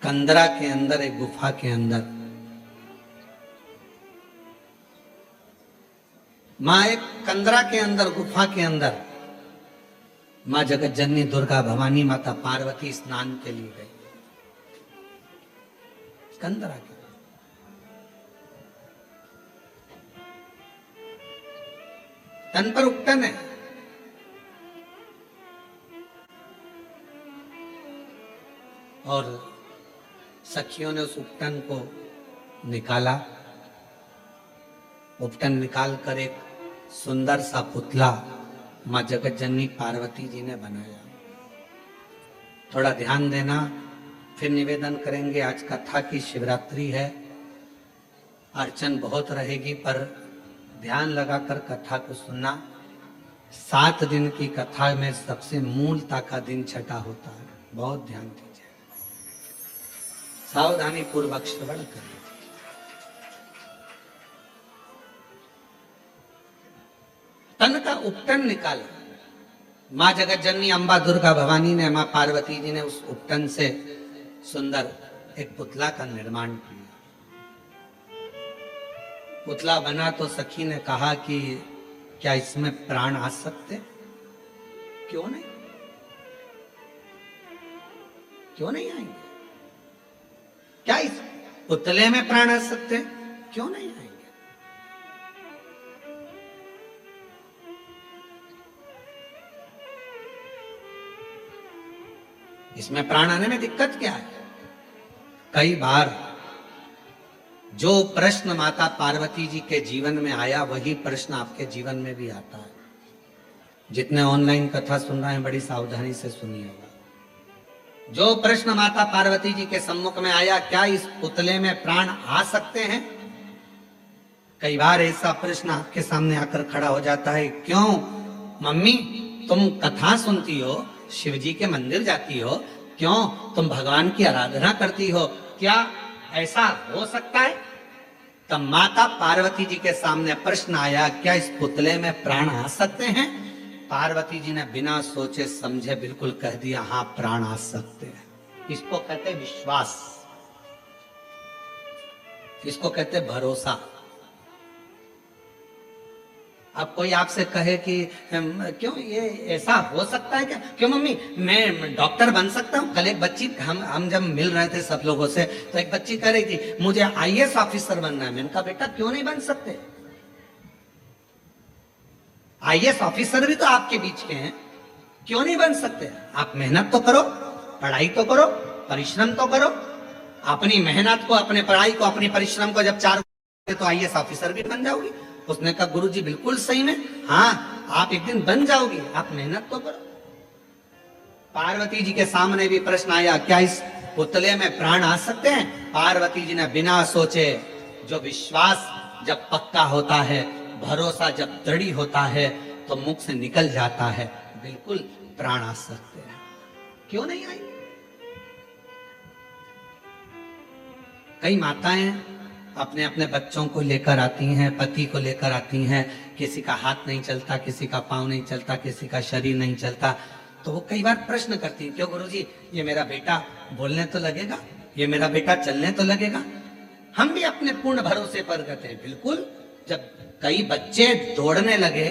कंदरा के अंदर, एक गुफा के अंदर, मां एक कंदरा के अंदर, गुफा के अंदर, मां जगत जननी दुर्गा भवानी माता पार्वती स्नान के लिए गई कंदरा के। तन पर उपटन है, और सखियों ने उस उपटन को निकाला। उपटन निकाल कर एक सुंदर सा पुतला मां जगत जननी पार्वती जी ने बनाया। थोड़ा ध्यान देना, फिर निवेदन करेंगे। आज कथा की शिवरात्रि है, अर्चन बहुत रहेगी, पर ध्यान लगाकर कथा को सुनना। 7 दिन की कथा में सबसे मूलता का दिन छठा होता है, बहुत ध्यान दीजिए, सावधानी पूर्वक श्रवण करिए। तन का उपटन निकाला। मां जगत जननी अम्बा दुर्गा भवानी ने, मां पार्वती जी ने उस उपटन से सुंदर एक पुतला का निर्माण किया। पुतला बना तो सखी ने कहा कि क्या इसमें प्राण आ सकते? क्यों नहीं, क्यों नहीं आएंगे? क्या इस पुतले में प्राण आ सकते? क्यों नहीं आएंगे? इसमें प्राण आने में दिक्कत क्या है? कई बार जो प्रश्न माता पार्वती जी के जीवन में आया, वही प्रश्न आपके जीवन में भी आता है। जितने ऑनलाइन कथा सुन रहे हैं बड़ी सावधानी से सुनिएगा। जो प्रश्न माता पार्वती जी के सम्मुख में आया, क्या इस पुतले में प्राण आ सकते हैं? कई बार ऐसा प्रश्न आपके सामने आकर खड़ा हो जाता है, क्यों मम्मी तुम कथा सुनती हो, शिव जी के मंदिर जाती हो, क्यों तुम भगवान की आराधना करती हो, क्या ऐसा हो सकता है? तब माता पार्वती जी के सामने प्रश्न आया, क्या इस पुतले में प्राण आ सकते हैं? पार्वती जी ने बिना सोचे समझे बिल्कुल कह दिया, हाँ प्राण आ सकते हैं। इसको कहते विश्वास, इसको कहते भरोसा। अब कोई आपसे कहे कि क्यों ये ऐसा हो सकता है क्या? क्यों मम्मी मैं डॉक्टर बन सकता हूँ? कल एक बच्ची, हम जब मिल रहे थे सब लोगों से, तो एक बच्ची कह रही थी मुझे आईएएस ऑफिसर बनना है। मैंने कहा बेटा क्यों नहीं बन सकते? आईएएस ऑफिसर भी तो आपके बीच के हैं, क्यों नहीं बन सकते? आप मेहनत तो करो, पढ़ाई तो करो, परिश्रम तो करो। अपनी मेहनत को, अपने पढ़ाई को, अपनी परिश्रम को जब 4 तो आईएएस ऑफिसर भी बन जाओगी। उसने कहा गुरुजी बिल्कुल सही में, हाँ आप एक दिन बन जाओगी, आप मेहनत तो करो। पार्वती जी के सामने भी प्रश्न आया, क्या इस पुतले में प्राण आ सकते हैं? पार्वती जी ने बिना सोचे, जो विश्वास जब पक्का होता है, भरोसा जब दृढ़ होता है, तो मुख से निकल जाता है, बिल्कुल प्राण आ सकते हैं। क्यों नहीं आई? कई माताएं अपने अपने बच्चों को लेकर आती हैं, पति को लेकर आती हैं, किसी का हाथ नहीं चलता, किसी का पांव नहीं चलता, किसी का शरीर नहीं चलता, तो वो कई बार प्रश्न करती हैं, क्यों गुरुजी ये मेरा बेटा बोलने तो लगेगा, ये मेरा बेटा चलने तो लगेगा? हम भी अपने पूर्ण भरोसे पर कहते हैं बिल्कुल। जब कई बच्चे दौड़ने लगे,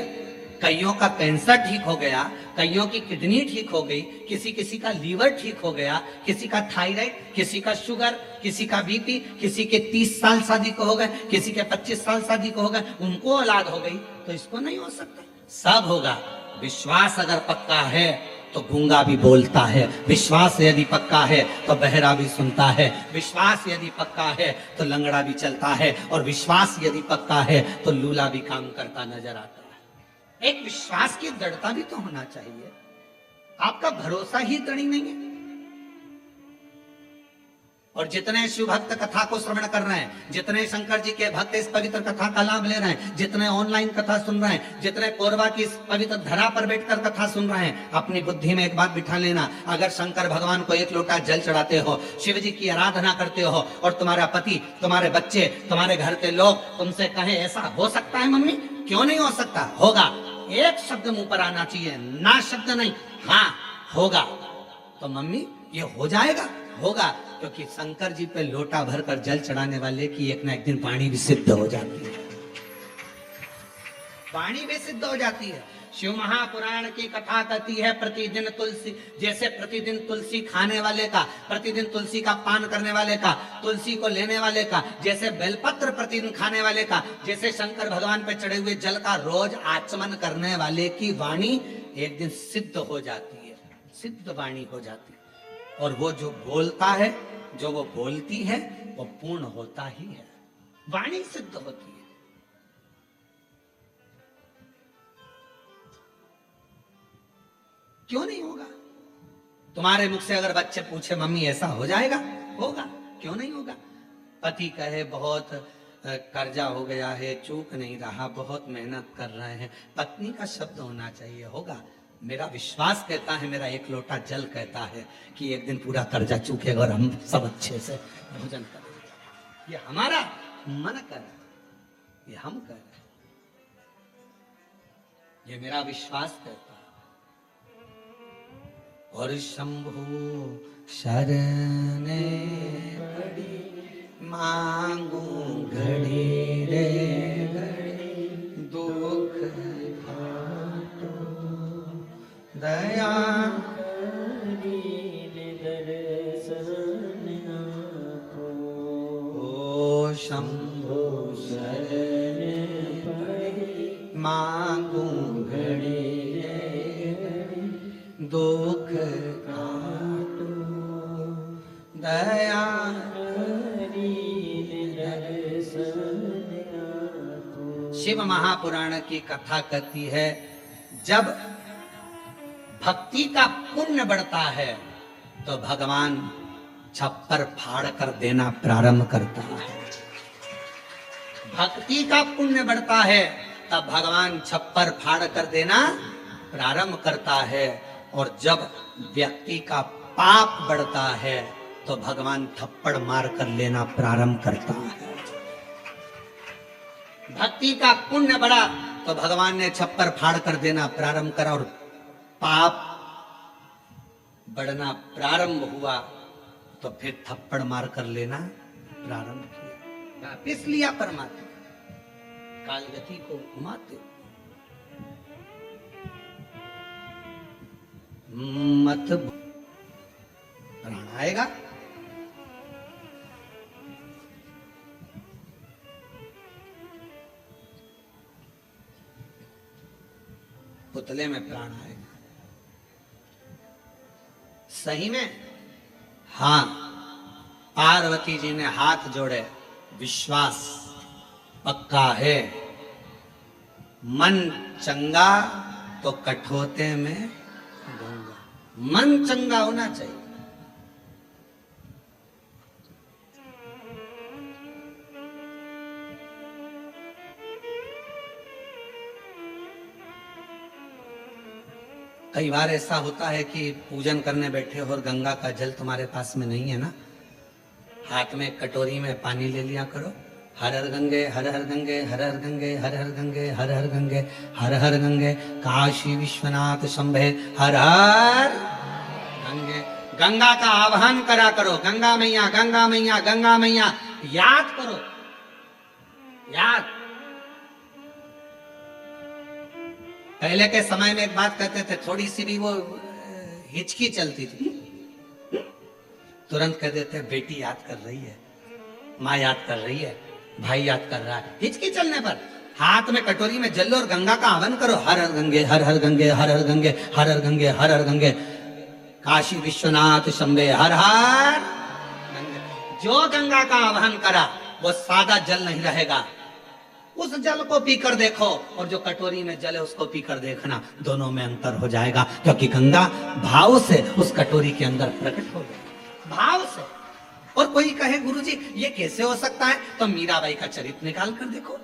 कईयों का कैंसर ठीक हो गया, कईयों की किडनी ठीक हो गई, किसी का लीवर ठीक हो गया, किसी का थायराइड, किसी का शुगर, किसी का बीपी, किसी के 30 साल शादी को हो गए, किसी के 25 साल शादी को हो गए, उनको औलाद हो गई, तो इसको नहीं हो सकता? सब होगा। विश्वास अगर पक्का है तो गूंगा भी बोलता है, विश्वास यदि पक्का है तो बहरा भी सुनता है, विश्वास यदि पक्का है तो लंगड़ा भी चलता है, और विश्वास यदि पक्का है तो लूला भी काम करता नजर आता है। एक विश्वास की दृढ़ता भी तो होना चाहिए। आपका भरोसा ही दृढ़ नहीं है। और जितने शिव भक्त कथा को श्रवण कर रहे हैं, जितने शंकर जी के भक्त इस पवित्र कथा का लाभ ले रहे हैं, जितने ऑनलाइन कथा सुन रहे हैं, जितने कोरबा की इस पवित्र धरा पर बैठकर कथा सुन रहे हैं, अपनी बुद्धि में एक बात बिठा लेना, अगर शंकर भगवान को एक लोटा जल चढ़ाते हो, शिव जी की आराधना करते हो, और तुम्हारा पति, तुम्हारे बच्चे, तुम्हारे घर के लोग तुमसे कहे ऐसा हो सकता है मम्मी, क्यों नहीं हो सकता? होगा। एक शब्द मुंह पर आना चाहिए, ना शब्द नहीं, हाँ होगा। तो मम्मी ये हो जाएगा, होगा, क्योंकि शंकर जी पे लोटा भरकर जल चढ़ाने वाले की एक ना एक दिन वाणी भी सिद्ध हो जाती है, वाणी भी सिद्ध हो जाती है। शिव महापुराण की कथा कहती है, प्रतिदिन तुलसी, जैसे प्रतिदिन तुलसी खाने वाले का, प्रतिदिन तुलसी का पान करने वाले का, तुलसी को लेने वाले का, जैसे बेलपत्र प्रतिदिन खाने वाले का, जैसे शंकर भगवान पे चढ़े हुए जल का रोज आचमन करने वाले की वाणी एक दिन सिद्ध हो जाती है, सिद्ध वाणी हो जाती है। और वो जो बोलता है, जो वो बोलती है, वो पूर्ण होता ही है, वाणी सिद्ध होती है। क्यों नहीं होगा? तुम्हारे मुख से अगर बच्चे पूछे मम्मी ऐसा हो जाएगा, होगा, क्यों नहीं होगा? पति कहे बहुत कर्जा हो गया है, चूक नहीं रहा, बहुत मेहनत कर रहे हैं, पत्नी का शब्द होना चाहिए, होगा। मेरा विश्वास कहता है, मेरा एक लोटा जल कहता है कि एक दिन पूरा कर्जा चूकेगा और हम सब अच्छे से भोजन करेंगे। ये हमारा मन कर रहा है, ये हम कर रहे हैं, ये मेरा विश्वास कहता है। और शंभु शरणे पड़ी मांगू घड़ी रे घड़ी, दुख दया ओ शंभु शरण मांगू घड़ी दुख काटो दया शिव महापुराण की कथा कहती है, जब भक्ति का पुण्य बढ़ता है तो भगवान छप्पर फाड़ कर देना प्रारंभ करता है। भक्ति का पुण्य बढ़ता है तब भगवान छप्पर फाड़ कर देना प्रारंभ करता है, और जब व्यक्ति का पाप बढ़ता है तो भगवान थप्पड़ मार कर लेना प्रारंभ करता है। भक्ति का पुण्य बढ़ा तो भगवान ने छप्पर फाड़ कर देना प्रारंभ करा, और पाप बढ़ना प्रारंभ हुआ तो फिर थप्पड़ मार कर लेना प्रारंभ किया। वापिस लिया परमात्मा, कालगति को घुमाते। मत प्राण आएगा, पुतले में प्राण आएगा। सही में? हाँ, पार्वती जी ने हाथ जोड़े, विश्वास पक्का है। मन चंगा तो कठोते में गंगा। मन चंगा होना चाहिए। कई बार ऐसा होता है कि पूजन करने बैठे हो और गंगा का जल तुम्हारे पास में नहीं है ना, हाथ में कटोरी में पानी ले लिया करो। हर हर गंगे, हर हर गंगे, हर हर गंगे, हर हर गंगे, हर हर गंगे, हर हर गंगे, काशी विश्वनाथ शंभे, हर हर गंगे। गंगा का आह्वान करा करो, गंगा मैया, गंगा मैया, गंगा मैया, याद करो, याद। पहले के समय में एक बात कहते थे, थोड़ी सी भी वो हिचकी चलती थी, तुरंत कह देते बेटी याद कर रही है, माँ याद कर रही है, भाई याद कर रहा है। हिचकी चलने पर हाथ में कटोरी में जल लो और गंगा का आह्वान करो, हर हर गंगे, हर हर गंगे, हर हर गंगे, हर हर गंगे, हर हर गंगे, काशी विश्वनाथ शंभे, हर हर गंगे। जो गंगा का आह्वान करा वो सादा जल नहीं रहेगा, उस जल को पीकर देखो, और जो कटोरी में जल है उसको पीकर देखना, दोनों में अंतर हो जाएगा, क्योंकि गंगा भाव से उस कटोरी के अंदर प्रकट हो गई, भाव से। और कोई कहे गुरुजी ये कैसे हो सकता है, तो मीराबाई का चरित्र निकाल कर देखो।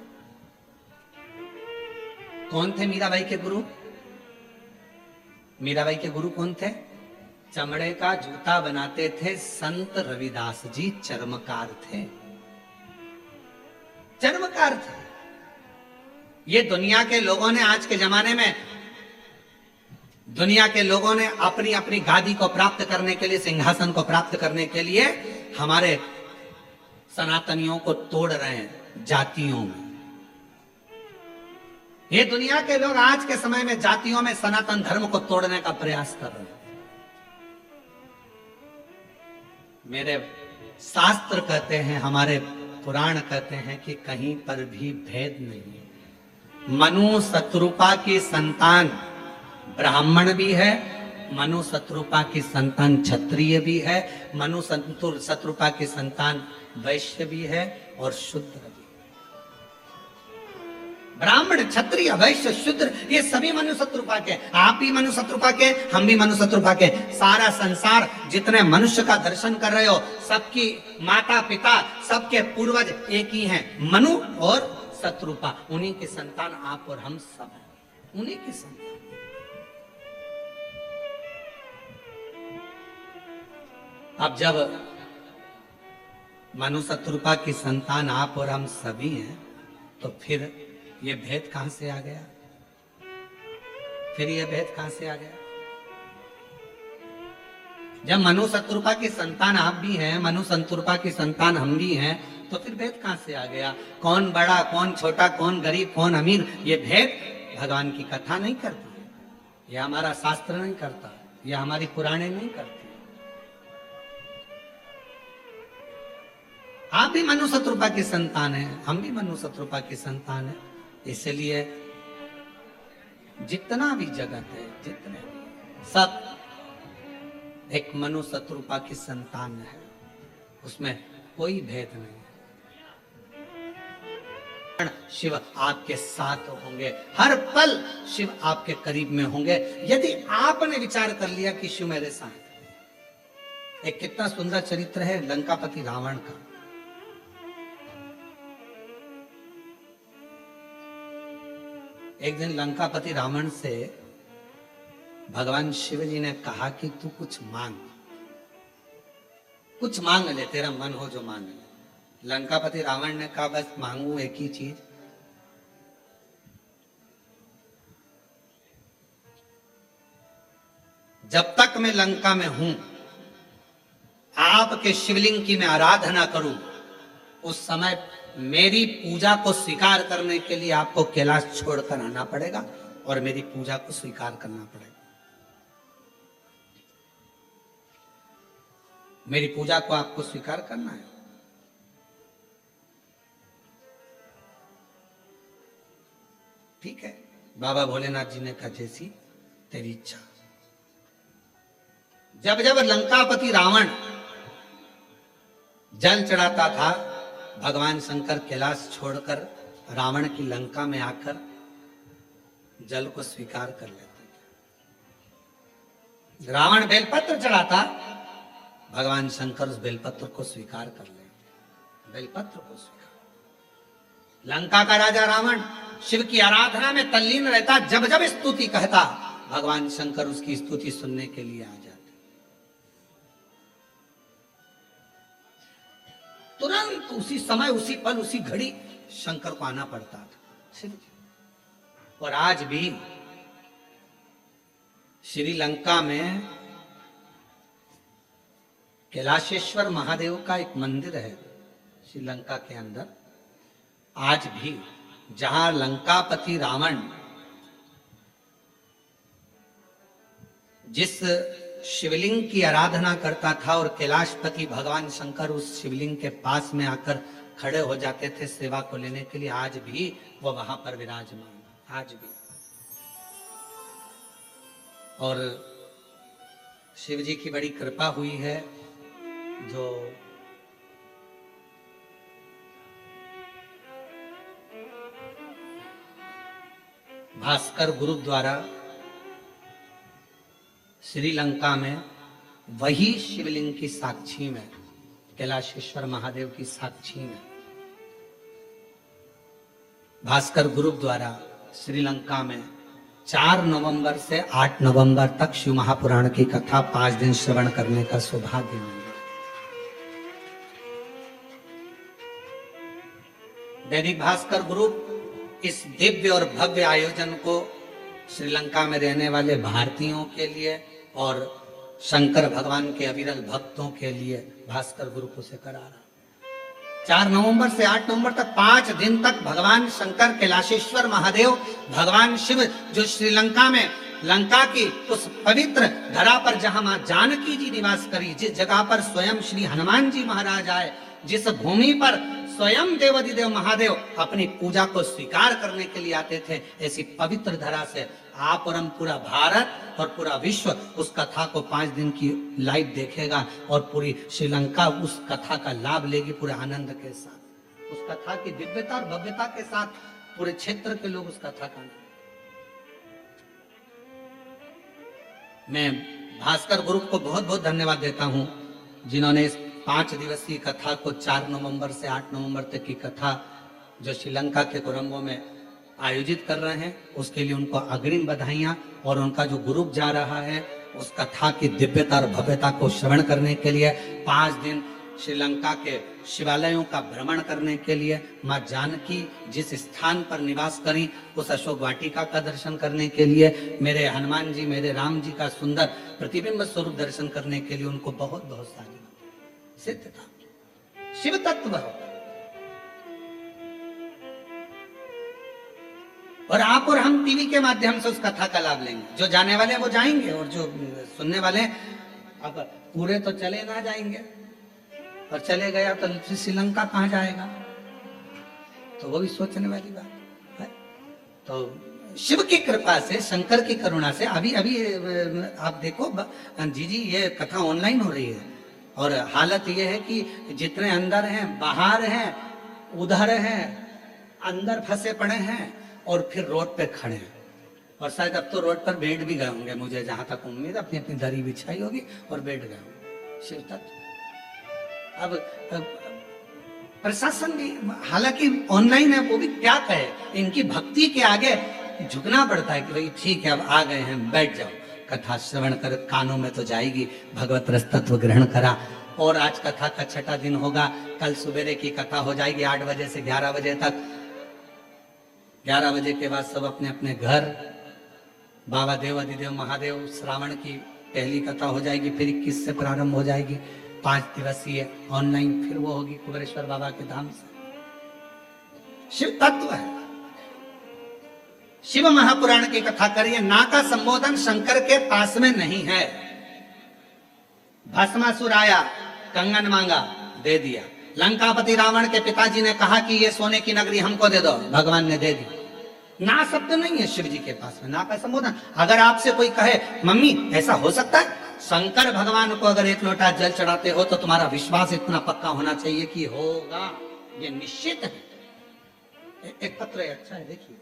कौन थे मीराबाई के गुरु? मीराबाई के गुरु कौन थे? चमड़े का जूता बनाते थे संत रविदास जी, चर्मकार थे, चर्मकार थे। ये दुनिया के लोगों ने, आज के जमाने में दुनिया के लोगों ने अपनी अपनी गादी को प्राप्त करने के लिए, सिंहासन को प्राप्त करने के लिए हमारे सनातनियों को तोड़ रहे हैं जातियों में। ये दुनिया के लोग आज के समय में जातियों में सनातन धर्म को तोड़ने का प्रयास कर रहे हैं। मेरे शास्त्र कहते हैं, हमारे पुराण कहते हैं कि कहीं पर भी भेद नहीं है। मनु शत्रुपा की संतान ब्राह्मण भी है, मनु शत्रुपा की संतान क्षत्रिय भी है, मनु शत्रुपा की संतान वैश्य भी है और शूद्र भी। ब्राह्मण, क्षत्रिय, वैश्य, शूद्र, ये सभी मनु शत्रुपा के। आप भी मनु शत्रुपा के, हम भी मनु शत्रुपा के। सारा संसार जितने मनुष्य का दर्शन कर रहे हो, सबकी माता पिता, सबके पूर्वज एक ही हैं, मनु और शत्रुपा। उन्हीं के संतान आप और हम सब हैं, उन्हीं के संतान। अब जब मनु शत्रुपा की संतान आप और हम सभी हैं, तो फिर ये भेद कहां से आ गया? फिर ये भेद कहां से आ गया? जब मनु शत्रुपा की संतान आप भी हैं, मनु शत्रुपा की संतान हम भी हैं, तो फिर भेद कहां से आ गया? कौन बड़ा, कौन छोटा, कौन गरीब, कौन अमीर, ये भेद भगवान की कथा नहीं करती है, ये हमारा शास्त्र नहीं करता, ये हमारी पुराणे नहीं करती। आप भी मनु शत्रुपा की संतान है, हम भी मनु शत्रुपा की संतान है। इसलिए जितना भी जगत है, जितने भी, सब एक मनु शत्रुपा की संतान है, उसमें कोई भेद नहीं। शिव आपके साथ होंगे, हर पल शिव आपके करीब में होंगे यदि आपने विचार कर लिया कि शिव मेरे साथ। एक कितना सुंदर चरित्र है लंकापति रावण का। एक दिन लंकापति रावण से भगवान शिव जी ने कहा कि तू कुछ मांग ले, तेरा मन हो जो मांग ले। लंकापति रावण ने कहा बस मांगू एक ही चीज, जब तक मैं लंका में हूं आपके शिवलिंग की मैं आराधना करूं, उस समय मेरी पूजा को स्वीकार करने के लिए आपको कैलाश छोड़कर आना पड़ेगा और मेरी पूजा को स्वीकार करना पड़ेगा। मेरी पूजा को आपको स्वीकार करना है। ठीक है, बाबा भोलेनाथ जी ने कहा जैसी तेरी इच्छा। जब जब लंकापति रावण जल चढ़ाता था, भगवान शंकर कैलाश छोड़कर रावण की लंका में आकर जल को स्वीकार कर लेते थे। रावण बेलपत्र चढ़ाता, भगवान शंकर उस बेलपत्र को स्वीकार कर लेते। बेलपत्र को स्वीकार। लंका का राजा रावण शिव की आराधना में तल्लीन रहता, जब जब स्तुति कहता, भगवान शंकर उसकी स्तुति सुनने के लिए आ जाते। तुरंत उसी समय, उसी पल, उसी घड़ी शंकर को आना पड़ता था शिव जी। और आज भी श्रीलंका में कैलाशेश्वर महादेव का एक मंदिर है श्रीलंका के अंदर। आज भी जहां लंकापति रावण जिस शिवलिंग की आराधना करता था और कैलाशपति भगवान शंकर उस शिवलिंग के पास में आकर खड़े हो जाते थे सेवा को लेने के लिए, आज भी वो वहां पर विराजमान, आज भी। और शिव जी की बड़ी कृपा हुई है, जो भास्कर गुरु द्वारा श्रीलंका में वही शिवलिंग की साक्षी में, कैलाशेश्वर महादेव की साक्षी में, भास्कर ग्रुप द्वारा श्रीलंका में 4 नवंबर से 8 नवंबर तक शिव महापुराण की कथा 5 दिन श्रवण करने का सौभाग्य मिला। दैनिक भास्कर ग्रुप इस दिव्य और भव्य आयोजन को श्रीलंका में रहने वाले भारतीयों के लिए और शंकर भगवान के अविरल भक्तों के लिए भास्कर ग्रुप उसे करा रहा। 4 नवंबर से 8 नवंबर तक 5 दिन तक भगवान शंकर, कैलाशेश्वर महादेव, भगवान शिव जो श्रीलंका में लंका की उस पवित्र धरा पर जहां मां जानकी जी निवास करी, जिस जगह पर स्वयं श्री हनुमान जी महाराज आए, जिस भूमि पर स्वयं देवाधिदेव महादेव अपनी पूजा को स्वीकार करने के लिए आते थे, ऐसी पवित्र धरा से आप और हम पूरा भारत और पूरा विश्व उस कथा को 5 दिन की लाइव देखेगा और पूरी श्रीलंका उस कथा का लाभ लेगी पूरे आनंद के साथ। उस कथा की दिव्यता और भव्यता के साथ पूरे क्षेत्र के लोग उस कथा का। मैं भास्कर ग्रुप को बहुत बहुत धन्यवाद देता हूं, जिन्होंने इस 5 दिवसीय कथा को 4 नवंबर से 8 नवंबर तक की कथा जो श्रीलंका के कोलंबो में आयोजित कर रहे हैं, उसके लिए उनको अग्रिम बधाइयां। और उनका जो ग्रुप जा रहा है उस कथा की दिव्यता और भव्यता को श्रवण करने के लिए 5 दिन श्रीलंका के शिवालयों का भ्रमण करने के लिए, मां जानकी जिस स्थान पर निवास करी उस अशोक वाटिका का दर्शन करने के लिए, मेरे हनुमान जी, मेरे राम जी का सुंदर प्रतिबिंब स्वरूप दर्शन करने के लिए उनको बहुत बहुत सारी सिद्ध था। शिव तत्व हो। और आप और हम टीवी के माध्यम से उस कथा का लाभ लेंगे। जो जाने वाले हैं वो जाएंगे और जो सुनने वाले अब पूरे तो चले ना जाएंगे, और चले गया तो श्रीलंका कहां जाएगा, तो वो भी सोचने वाली बात है। तो शिव की कृपा से, शंकर की करुणा से अभी आप देखो जी ये कथा ऑनलाइन हो रही है और हालत ये है कि जितने अंदर हैं, बाहर हैं, उधर हैं, अंदर फंसे पड़े हैं और फिर रोड पे खड़े हैं। और शायद अब तो रोड पर बैठ भी गए होंगे, मुझे जहां तक उम्मीद, अपनी अपनी दरी बिछाई होगी और बैठ गए होंगे शिव तत्व। अब प्रशासन भी हालांकि ऑनलाइन है, वो भी क्या कहे, इनकी भक्ति के आगे झुकना पड़ता है कि भाई ठीक है अब आ गए हैं बैठ जाओ, कथा श्रवण कर, कानों में तो जाएगी, भगवत रस तत्व ग्रहण करा। और आज कथा का छठा दिन होगा, कल सवेरे की कथा हो जाएगी 8 बजे से 11 बजे तक। 11 बजे के बाद सब अपने अपने घर, बाबा देव अधिदेव महादेव श्रावण की पहली कथा हो जाएगी, फिर 21 से प्रारंभ हो जाएगी 5 दिवसीय ऑनलाइन, फिर वो होगी कुबेरेश्वर बाबा के धाम से। शिव तत्व है। शिव महापुराण की कथा करिए, ना का संबोधन शंकर के पास में नहीं है। भस्मासुर आया, कंगन मांगा, दे दिया। लंकापति रावण के पिताजी ने कहा कि ये सोने की नगरी हमको दे दो, भगवान ने दे दी। ना शब्द नहीं है शिव जी के पास में, ना का संबोधन। अगर आपसे कोई कहे मम्मी ऐसा हो सकता है, शंकर भगवान को अगर 1 लोटा जल चढ़ाते हो तो तुम्हारा विश्वास इतना पक्का होना चाहिए कि होगा, ये निश्चित है। एक पत्र है, अच्छा है, देखिए।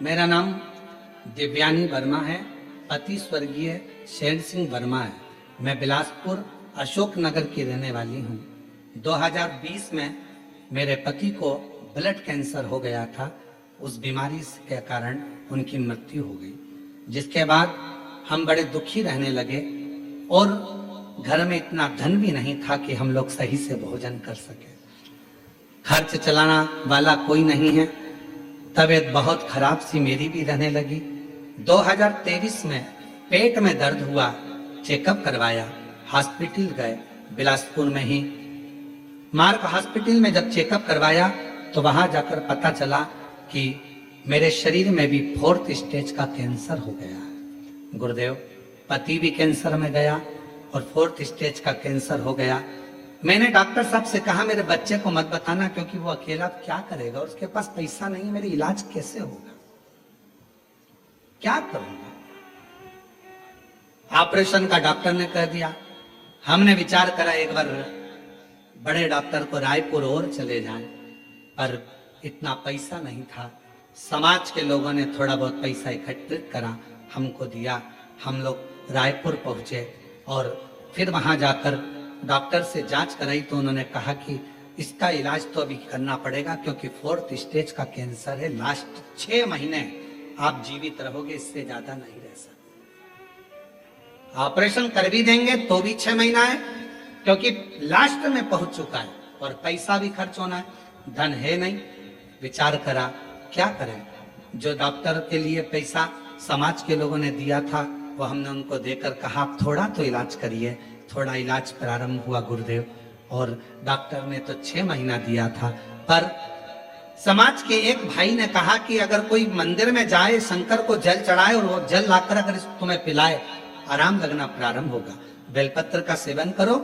मेरा नाम दिव्यानी वर्मा है, पति स्वर्गीय शेर सिंह वर्मा है। मैं बिलासपुर अशोक नगर की रहने वाली हूँ। 2020 में मेरे पति को ब्लड कैंसर हो गया था, उस बीमारी के कारण उनकी मृत्यु हो गई, जिसके बाद हम बड़े दुखी रहने लगे और घर में इतना धन भी नहीं था कि हम लोग सही से भोजन कर सके। खर्च चलाना वाला कोई नहीं है। तबीयत बहुत खराब सी मेरी भी रहने लगी। 2023 में पेट में दर्द हुआ, चेकअप करवाया, हॉस्पिटल गए बिलासपुर में ही। मार्क हॉस्पिटल में जब चेकअप करवाया तो वहां जाकर पता चला कि मेरे शरीर में भी 4th स्टेज का कैंसर हो गया है। गुरुदेव, पति भी कैंसर में गया और 4th स्टेज का कैंसर हो गया। मैंने डॉक्टर साहब से कहा मेरे बच्चे को मत बताना, क्योंकि वो अकेला क्या करेगा और उसके पास पैसा नहीं, मेरे इलाज कैसे होगा, क्या करूंगा। ऑपरेशन का डॉक्टर ने कह दिया। हमने विचार करा एक बार बड़े डॉक्टर को रायपुर और चले जाएं, पर इतना पैसा नहीं था। समाज के लोगों ने थोड़ा बहुत पैसा एकत्रित करा, हमको दिया। हम लोग रायपुर पहुंचे और फिर वहां जाकर डॉक्टर से जांच कराई तो उन्होंने कहा कि इसका इलाज तो अभी करना पड़ेगा, क्योंकि 4th स्टेज का कैंसर है, लास्ट 6 महीने आप जीवित रहोगे, इससे ज्यादा नहीं रह सकते। ऑपरेशन कर भी देंगे तो भी 6 महीना है, क्योंकि लास्ट में पहुंच चुका है और पैसा भी खर्च होना है, धन है नहीं। विचार करा क्या करें। जो डॉक्टर के लिए पैसा समाज के लोगों ने दिया था वो हमने उनको देकर कहा आप थोड़ा तो इलाज करिए। थोड़ा इलाज प्रारंभ हुआ गुरुदेव, और डॉक्टर ने तो 6 महीना दिया था। पर समाज के एक भाई ने कहा कि अगर कोई मंदिर में जाए, शंकर को जल चढ़ाए और वो जल लाकर अगर तुम्हें पिलाए, आराम लगना प्रारंभ होगा। बेलपत्र का सेवन करो।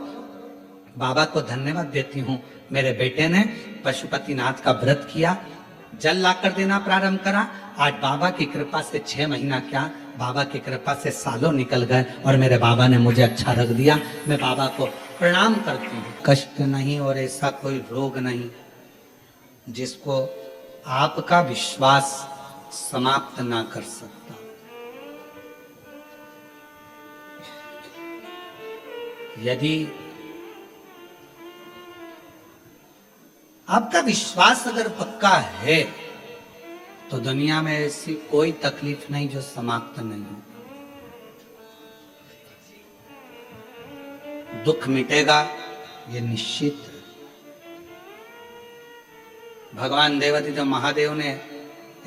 बाबा को धन्यवाद देती हूँ, मेरे बेटे ने पशुपतिनाथ का व्रत किया, जल लाकर देना प्रारंभ करा। आज बाबा की कृपा से 6 महीना क्या, बाबा की कृपा से सालों निकल गए और मेरे बाबा ने मुझे अच्छा रख दिया। मैं बाबा को प्रणाम करती हूँ। कष्ट नहीं और ऐसा कोई रोग नहीं जिसको आपका विश्वास समाप्त ना कर सकता। यदि आपका विश्वास अगर पक्का है तो दुनिया में ऐसी कोई तकलीफ नहीं जो समाप्त नहीं हो। दुख मिटेगा, ये निश्चित है। भगवान देवाधिदेव महादेव ने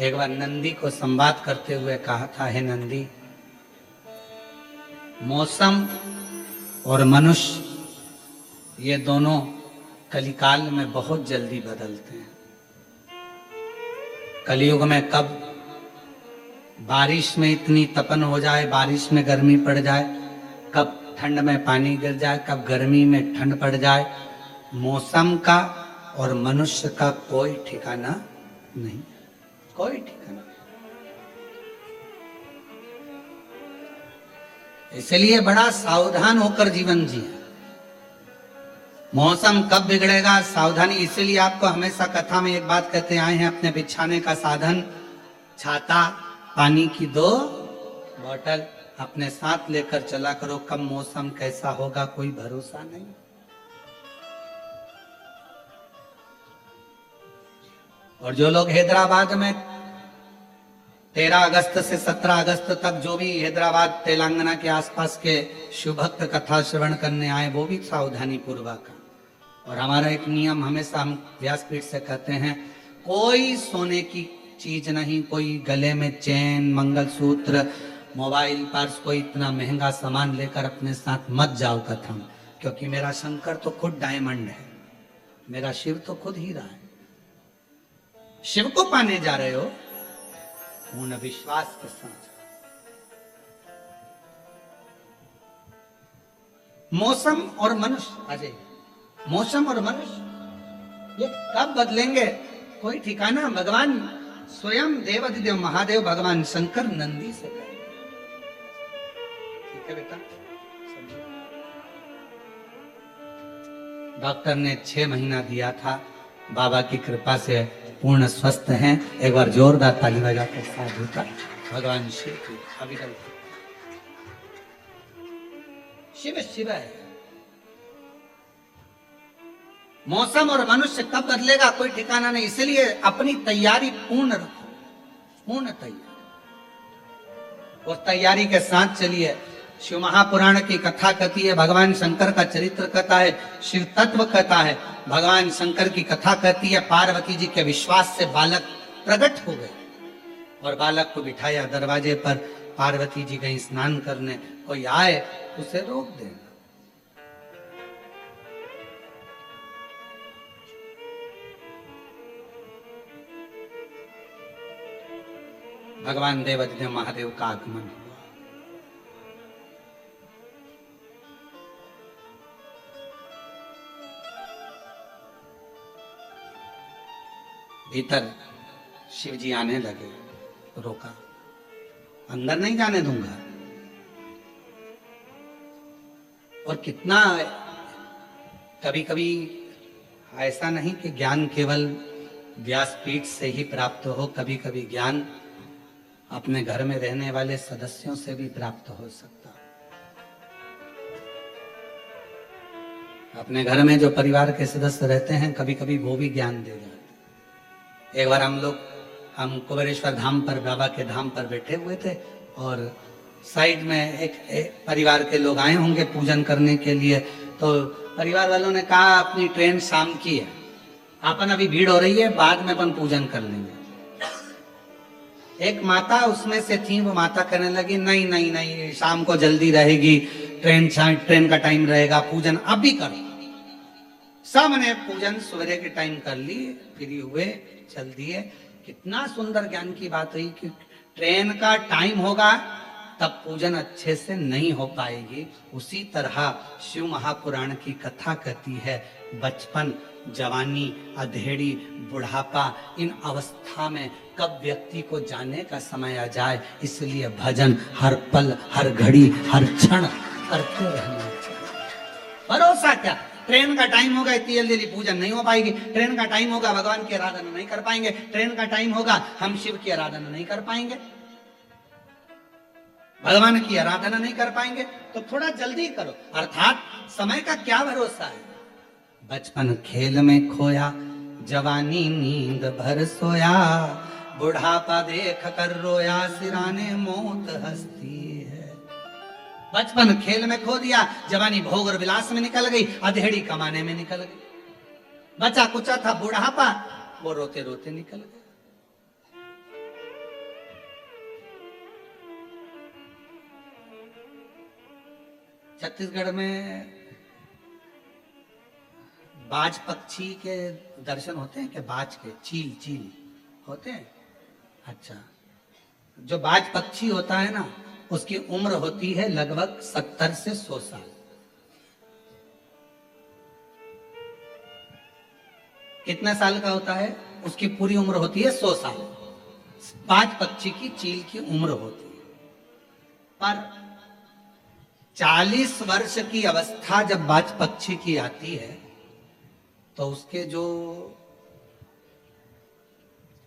एक बार नंदी को संवाद करते हुए कहा था, हे नंदी, मौसम और मनुष्य, ये दोनों कलिकाल में बहुत जल्दी बदलते हैं। कलयुग में कब बारिश में इतनी तपन हो जाए, बारिश में गर्मी पड़ जाए, कब ठंड में पानी गिर जाए, कब गर्मी में ठंड पड़ जाए, मौसम का और मनुष्य का कोई ठिकाना नहीं, कोई ठिकाना। इसलिए बड़ा सावधान होकर जीवन जिए। मौसम कब बिगड़ेगा, सावधानी। इसलिए आपको हमेशा कथा में एक बात कहते आए हैं, अपने बिछाने का साधन, छाता, पानी की 2 बोतल अपने साथ लेकर चला करो। कब मौसम कैसा होगा कोई भरोसा नहीं। और जो लोग हैदराबाद में 13 अगस्त से 17 अगस्त तक जो भी हैदराबाद तेलंगाना के आसपास के शिवभक्त कथा श्रवण करने आए, वो भी सावधानी पूर्वक। और हमारा एक नियम हमेशा हम व्यासपीठ से कहते हैं, कोई सोने की चीज नहीं, कोई गले में चैन, मंगलसूत्र, मोबाइल, पर्स, कोई इतना महंगा सामान लेकर अपने साथ मत जाओ कथा में। क्योंकि मेरा शंकर तो खुद डायमंड है, मेरा शिव तो खुद हीरा है। शिव को पाने जा रहे हो, पूर्ण विश्वास के साथ। मौसम और मनुष्य, अजय, मौसम और मनुष्य ये कब बदलेंगे कोई ठिकाना। भगवान स्वयं देवाधिदेव महादेव भगवान शंकर नंदी से कहे। ठीक है बेटा, डॉक्टर ने 6 महीना दिया था, बाबा की कृपा से पूर्ण स्वस्थ हैं। एक बार जोरदार ताली बजाकर साधु का भगवान शिव की अविरल। शिव शिव है। मौसम और मनुष्य कब बदलेगा कोई ठिकाना नहीं। इसलिए अपनी तैयारी पूर्ण रखो, पूर्ण तैयारी, और तैयारी के साथ चलिए। शिव महापुराण की कथा कहती है, भगवान शंकर का चरित्र कथा है, शिव तत्व कथा है। भगवान शंकर की कथा कहती है, पार्वती जी के विश्वास से बालक प्रकट हो गए और बालक को बिठाया दरवाजे पर। पार्वती जी गई स्नान करने, कोई आए उसे रोक देना। भगवान देवाधिदेव महादेव का आगमन हुआ। भीतर शिव जी आने लगे, रोका, अंदर नहीं जाने दूंगा। और कितना कभी कभी ऐसा नहीं कि ज्ञान केवल व्यासपीठ से ही प्राप्त हो, कभी कभी ज्ञान अपने घर में रहने वाले सदस्यों से भी प्राप्त हो सकता। अपने घर में जो परिवार के सदस्य रहते हैं, कभी कभी वो भी ज्ञान दे जाते। एक बार हम कुबेरेश्वर धाम पर, बाबा के धाम पर बैठे हुए थे और साइड में एक परिवार के लोग आए होंगे पूजन करने के लिए। तो परिवार वालों ने कहा, अपनी ट्रेन शाम की है, अपन अभी भीड़ हो रही है, बाद में अपन पूजन कर लेंगे। एक माता उसमें से थी, वो माता कहने लगी, नहीं नहीं नहीं, शाम को जल्दी रहेगी, ट्रेन का टाइम रहेगा, पूजन अभी करो। सबने पूजन सवेरे के टाइम कर ली, फ्री हुए, चल दिए। कितना सुंदर ज्ञान की बात हुई कि ट्रेन का टाइम होगा तब पूजन अच्छे से नहीं हो पाएगी। उसी तरह शिव महापुराण की कथा कहती है, बचपन, जवानी, अधेड़ी, बुढ़ापा, इन अवस्था में कब व्यक्ति को जाने का समय आ जाए। इसलिए भजन हर पल, हर घड़ी, हर क्षण करते रहना चाहिए। भरोसा क्या, ट्रेन का टाइम होगा, इतनी जल्दी पूजन नहीं हो पाएगी। ट्रेन का टाइम होगा, भगवान की आराधना नहीं कर पाएंगे। ट्रेन का टाइम होगा, हम शिव की आराधना नहीं कर पाएंगे, भगवान की आराधना नहीं कर पाएंगे। तो थोड़ा जल्दी करो। अर्थात समय का क्या भरोसा है। बचपन खेल में खोया, जवानी नींद भर सोया, बुढ़ापा देख कर रोया, सिराने मौत हंसती है। बचपन खेल में खो दिया, जवानी भोग और विलास में निकल गई, अधेड़ी कमाने में निकल गई। बचा कुचा था बुढ़ापा, वो रोते रोते निकल गया। छत्तीसगढ़ में बाज पक्षी के दर्शन होते हैं क्या? बाज के चील चील होते हैं? अच्छा, जो बाज पक्षी होता है ना, उसकी उम्र होती है लगभग 70 से 100 साल। कितने साल का होता है? उसकी पूरी उम्र होती है 100 साल। बाज पक्षी की, चील की उम्र होती है। पर 40 वर्ष की अवस्था जब बाज पक्षी की आती है तो उसके जो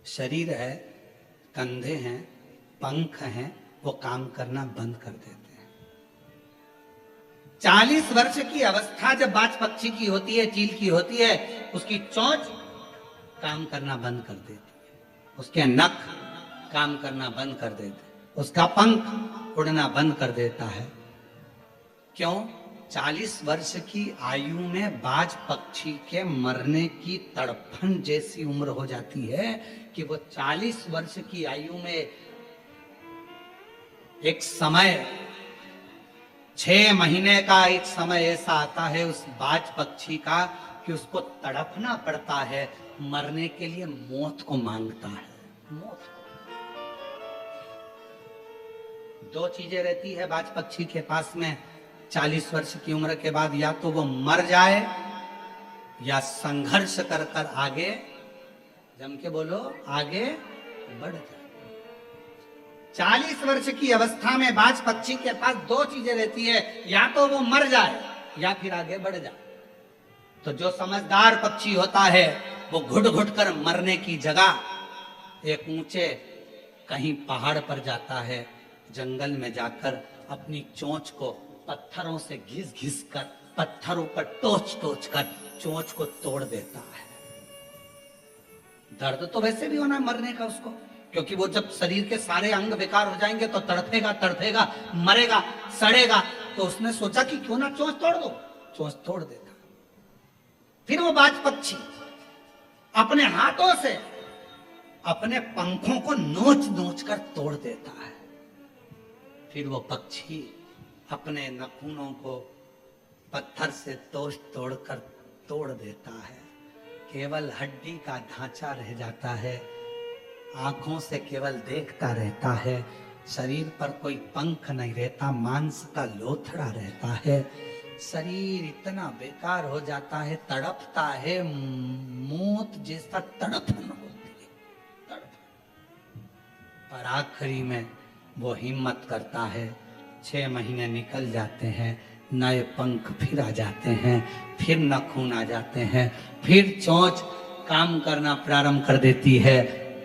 शरीर है, कंधे हैं, पंख हैं, वो काम करना बंद कर देते हैं। 40 वर्ष की अवस्था जब बाज पक्षी की होती है, चील की होती है, उसकी चोंच काम करना बंद कर देती है, उसके नख काम करना बंद कर देते हैं, उसका पंख उड़ना बंद कर देता है। क्यों? 40 वर्ष की आयु में बाज पक्षी के मरने की तड़फन जैसी उम्र हो जाती है कि वो 40 वर्ष की आयु में एक समय, 6 महीने का एक समय ऐसा आता है उस बाज पक्षी का कि उसको तड़पना पड़ता है, मरने के लिए मौत को मांगता है। मौत को। 2 चीजें रहती है बाज पक्षी के पास में 40 वर्ष की उम्र के बाद, या तो वो मर जाए या संघर्ष कर कर आगे, जम के बोलो, आगे बढ़ जाए। 40 वर्ष की अवस्था में बाज पक्षी के पास 2 चीजें रहती है, या तो वो मर जाए या फिर आगे बढ़ जाए। तो जो समझदार पक्षी होता है वो घुट घुट कर मरने की जगह एक ऊंचे कहीं पहाड़ पर जाता है, जंगल में जाकर अपनी चोंच को पत्थरों से घिस घिस कर, पत्थरों पर टोच टोच कर चोंच को तोड़ देता है। दर्द तो वैसे भी होना मरने का उसको, क्योंकि वो जब शरीर के सारे अंग बेकार हो जाएंगे तो तड़फेगा तड़फेगा, मरेगा, सड़ेगा। तो उसने सोचा कि क्यों ना चोंच तोड़ दो, चोंच तोड़ देता। फिर वो बाज पक्षी अपने हाथों से अपने पंखों को नोच नोच कर तोड़ देता है। फिर वो पक्षी अपने नाखूनों को पत्थर से तोड़कर तोड़ देता है। केवल हड्डी का ढांचा रह जाता है, आंखों से केवल देखता रहता है, शरीर पर कोई पंख नहीं रहता, मांस का लोथड़ा रहता है। शरीर इतना बेकार हो जाता है, तड़पता है, मौत जैसा तड़पन होती है, तड़पन। पर आखिरी में वो हिम्मत करता है। 6 महीने निकल जाते हैं, नए पंख फिर आ जाते हैं, फिर नाखून आ जाते हैं, फिर चोंच काम करना प्रारंभ कर देती है,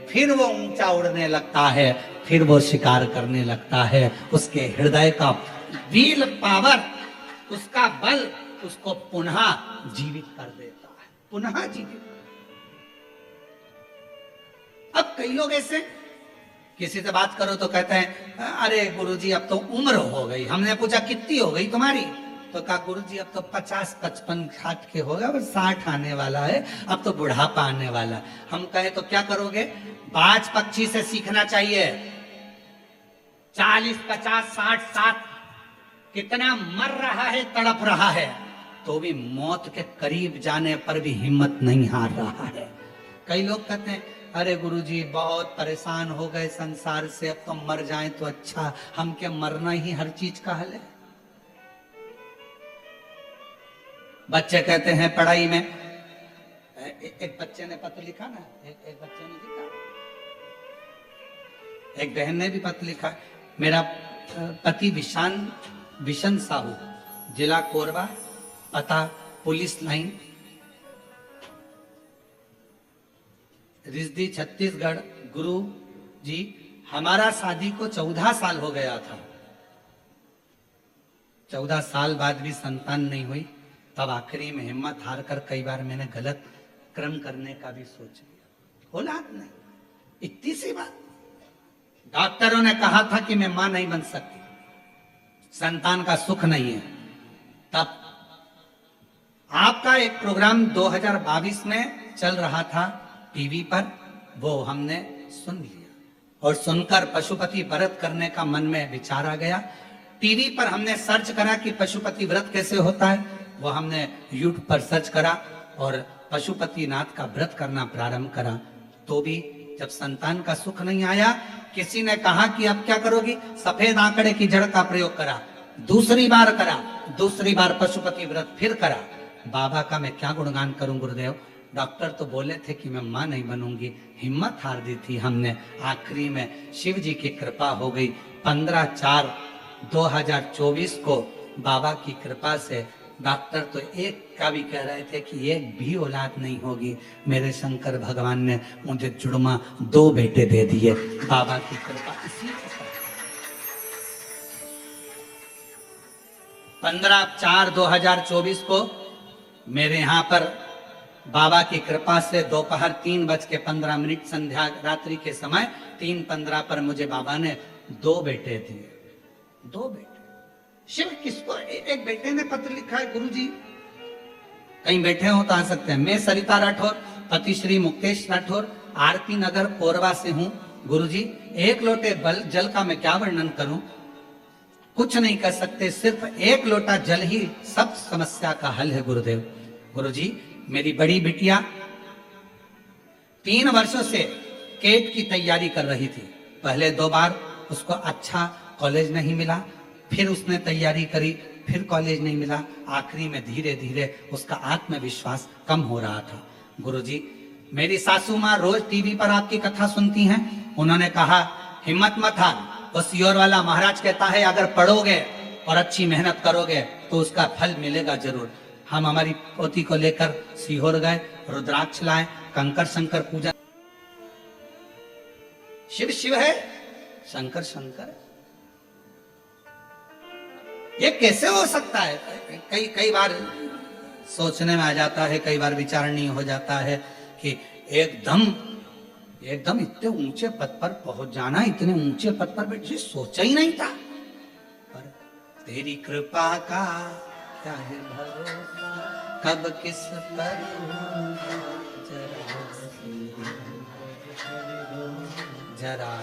फिर वो ऊंचा उड़ने लगता है, फिर वो शिकार करने लगता है। उसके हृदय का विल पावर, उसका बल उसको पुनः जीवित कर देता है, पुनः जीवित। अब कई लोग ऐसे, किसी से बात करो तो कहते हैं अरे गुरुजी अब तो उम्र हो गई। हमने पूछा कितनी हो गई तुम्हारी? तो कहा गुरुजी अब तो 50-55 60 के हो गए, अब 60 आने वाला है, अब तो बुढ़ापा आने वाला है। हम कहे तो क्या करोगे? बाज पक्षी से सीखना चाहिए। 40 50 60 60 कितना मर रहा है, तड़प रहा है, तो भी मौत के करीब जाने पर भी हिम्मत नहीं हार रहा है। कई लोग कहते हैं अरे गुरुजी बहुत परेशान हो गए संसार से, अब तो मर जाएं तो अच्छा। हम क्या मरना ही हर चीज का हल है? बच्चे कहते हैं पढ़ाई में, एक बच्चे ने पत्र लिखा ना, एक बच्चे ने लिखा, एक बहन ने भी पत्र लिखा, मेरा पति विशन साहू, जिला कोरबा, पता पुलिस लाइन, रिजदी छत्तीसगढ़। गुरु जी हमारा शादी को 14 साल हो गया था, 14 साल बाद भी संतान नहीं हुई। तब आखिरी में हिम्मत हार कर कई बार मैंने गलत कर्म करने का भी सोच लिया। औलाद नहीं, इतनी सी बात। डॉक्टरों ने कहा था कि मैं मां नहीं बन सकती, संतान का सुख नहीं है। तब आपका एक प्रोग्राम 2022 में चल रहा था टीवी पर, वो हमने सुन लिया और सुनकर पशुपति व्रत करने का मन में विचार आ गया। टीवी पर हमने सर्च करा कि पशुपति व्रत कैसे होता है, वो हमने यूट्यूब पर सर्च करा और पशुपतिनाथ का व्रत करना प्रारंभ करा। तो भी जब संतान का सुख नहीं आया, किसी ने कहा कि अब क्या करोगी, सफेद आंकड़े की जड़ का प्रयोग करा, दूसरी बार करा, दूसरी बार पशुपति व्रत फिर करा। बाबा का मैं क्या गुणगान करूं गुरुदेव, डॉक्टर तो बोले थे कि मैं मां नहीं बनूंगी, हिम्मत हार दी थी हमने। आखिरी में शिव जी की कृपा हो गई। 15/4/2024 को बाबा की कृपा से डॉक्टर तो एक का भी कह रहे थे कि एक भी औलाद नहीं होगी, मेरे शंकर भगवान ने मुझे जुड़मा 2 बेटे दे दिए। बाबा की कृपा इसी 15/4/2024 को मेरे यहाँ पर बाबा की कृपा से दोपहर 3:15 संध्या रात्रि के समय 3:15 पर मुझे बाबा ने 2 बेटे दिए। 2 बेटे। शिव किसको, एक बेटे ने पत्र लिखा है गुरुजी, कहीं बैठे हो तो आ सकते हैं। मैं सरिता राठौर, पति श्री मुक्तेश राठौर, आरती नगर कोरबा से हूँ। गुरुजी, 1 लोटे जल का मैं क्या वर्णन करूं, कुछ नहीं कर सकते, सिर्फ 1 लोटा जल ही सब समस्या का हल है गुरुदेव। गुरुजी, मेरी बड़ी बिटिया 3 वर्षों से केट की तैयारी कर रही थी। पहले 2 बार उसको अच्छा कॉलेज नहीं मिला, फिर उसने तैयारी करी, फिर कॉलेज नहीं मिला। आखिरी में धीरे धीरे उसका आत्मविश्वास कम हो रहा था। गुरुजी, मेरी सासू माँ रोज टीवी पर आपकी कथा सुनती हैं। उन्होंने कहा, हिम्मत मत हार, वो सियोर वाला महाराज कहता है अगर पढ़ोगे और अच्छी मेहनत करोगे तो उसका फल मिलेगा जरूर। हम हमारी पोती को लेकर सीहोर गए, रुद्राक्ष लाए, कंकर शंकर पूजा। शिव शिव है, शंकर शंकर, ये कैसे हो सकता है? कई बार सोचने में आ जाता है, कई बार विचारणीय हो जाता है कि एकदम इतने ऊंचे पद पर पहुंच जाना, इतने ऊंचे पद पर बैठे, सोचा ही नहीं था। पर तेरी कृपा का क्या है भरोसा, कब किस पर जरा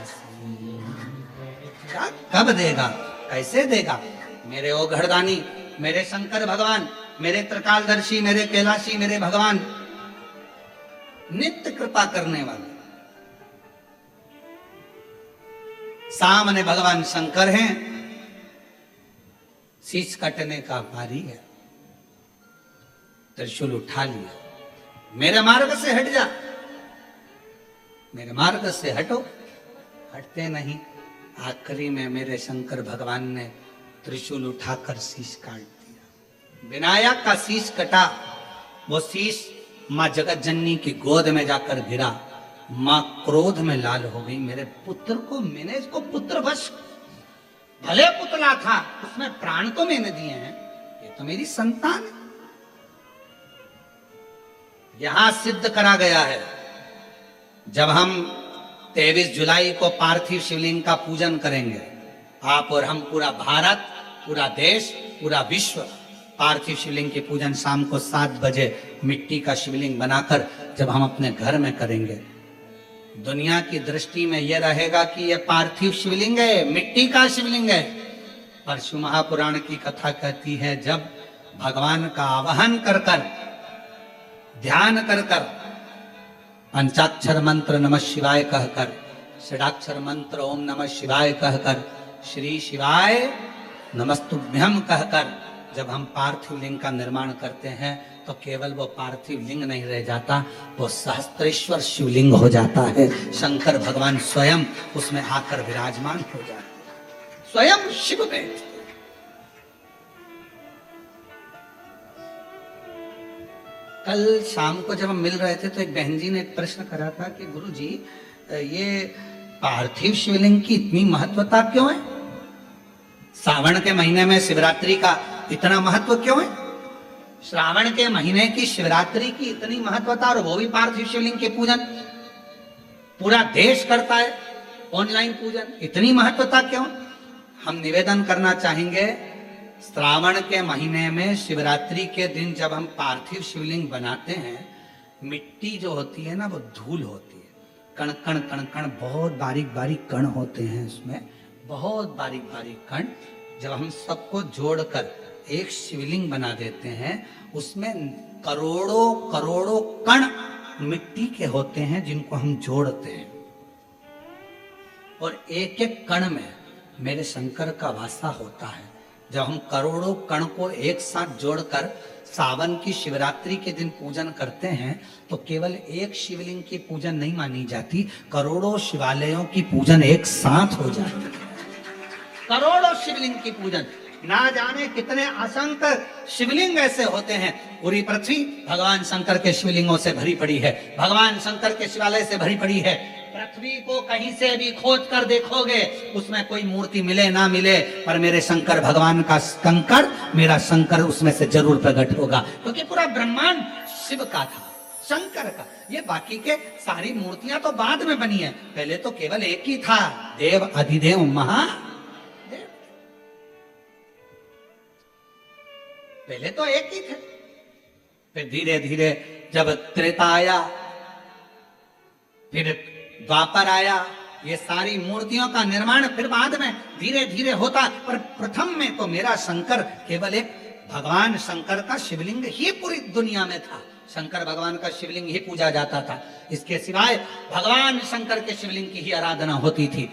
कब देगा, कैसे देगा। मेरे ओ घरदानी, मेरे शंकर भगवान, मेरे त्रिकालदर्शी, मेरे कैलाशी, मेरे भगवान, नित्य कृपा करने वाले सामने भगवान शंकर हैं। शीश कटने का बारी है, त्रिशूल उठा लिया, मेरे मार्ग से हट जा, मेरे मार्ग से हटो, हटते नहीं। आखिरी में मेरे शंकर भगवान ने त्रिशूल उठाकर शीश काट दिया। विनायक का शीश कटा, वो शीश मां जगत जननी की गोद में जाकर गिरा। मां क्रोध में लाल हो गई। मेरे पुत्र को, मैंने इसको पुत्र वश, भले पुतला था, उसमें प्राण तो मैंने दिए हैं, ये तो मेरी संतान है। यहां सिद्ध करा गया है, जब हम 23 जुलाई को पार्थिव शिवलिंग का पूजन करेंगे, आप और हम, पूरा भारत, पूरा देश, पूरा विश्व पार्थिव शिवलिंग के पूजन शाम को 7 बजे मिट्टी का शिवलिंग बनाकर जब हम अपने घर में करेंगे, दुनिया की दृष्टि में यह रहेगा कि यह पार्थिव शिवलिंग है, मिट्टी का शिवलिंग है। पर शिव महापुराण की कथा कहती है, जब भगवान का आवाहन कर कर, ध्यान कर कर, पंचाक्षर मंत्र नमः शिवाय कहकर, षडाक्षर मंत्र ओम नमः शिवाय कहकर, श्री शिवाय नमस्तुभ्यम कहकर जब हम पार्थिव लिंग का निर्माण करते हैं, तो केवल वो पार्थिव लिंग नहीं रह जाता, वो सहस्त्रेश्वर शिवलिंग हो जाता है। शंकर भगवान स्वयं उसमें आकर विराजमान हो जाते हैं, स्वयं शिव बैठ। कल शाम को जब हम मिल रहे थे तो एक बहन जी ने एक प्रश्न करा था कि गुरुजी, ये पार्थिव शिवलिंग की इतनी महत्वता क्यों है? श्रावण के महीने में शिवरात्रि का इतना महत्व क्यों है? श्रावण के महीने की शिवरात्रि की इतनी महत्वता, और वो भी पार्थिव शिवलिंग के पूजन पूरा देश करता है, ऑनलाइन पूजन, इतनी महत्वता क्यों? हम निवेदन करना चाहेंगे, श्रावण के महीने में शिवरात्रि के दिन जब हम पार्थिव शिवलिंग बनाते हैं, मिट्टी जो होती है ना, वो धूल होती है, कण कण बहुत बारीक बारीक कण होते हैं उसमें, बहुत बारीक बारीक कण। जब हम सबको जोड़कर एक शिवलिंग बना देते हैं, उसमें करोड़ों करोड़ों कण मिट्टी के होते हैं जिनको हम जोड़ते हैं, और एक एक कण में मेरे शंकर का वासा होता है। जब हम करोड़ों कण को एक साथ जोड़कर सावन की शिवरात्रि के दिन पूजन करते हैं, तो केवल एक शिवलिंग की पूजन नहीं मानी जाती, करोड़ों शिवालयों की पूजन एक साथ हो जाती है। करोड़ों शिवलिंग की पूजन, ना जाने कितने असंख्य शिवलिंग ऐसे होते हैं। पूरी पृथ्वी भगवान शंकर के शिवलिंगों से भरी पड़ी है, भगवान शंकर के शिवालय से भरी पड़ी है। पृथ्वी को कहीं से भी खोज कर देखोगे, उसमें कोई मूर्ति मिले ना मिले, पर मेरे शंकर भगवान का कंकर, मेरा शंकर उसमें से जरूर प्रकट होगा, क्योंकि पूरा ब्रह्मांड शिव का था, शंकर का। ये बाकी के सारी मूर्तियां तो बाद में बनी है, पहले तो केवल एक ही था, देव अधिदेव महादेव। पहले तो एक ही थे, फिर धीरे धीरे जब त्रेता आया, फिर द्वापर आया, ये सारी मूर्तियों का निर्माण फिर बाद में धीरे धीरे होता, पर प्रथम में तो मेरा शंकर केवल एक भगवान शंकर का शिवलिंग ही पूरी दुनिया में था। शंकर भगवान का शिवलिंग ही पूजा जाता था, इसके सिवाय भगवान शंकर के शिवलिंग की ही आराधना होती थी।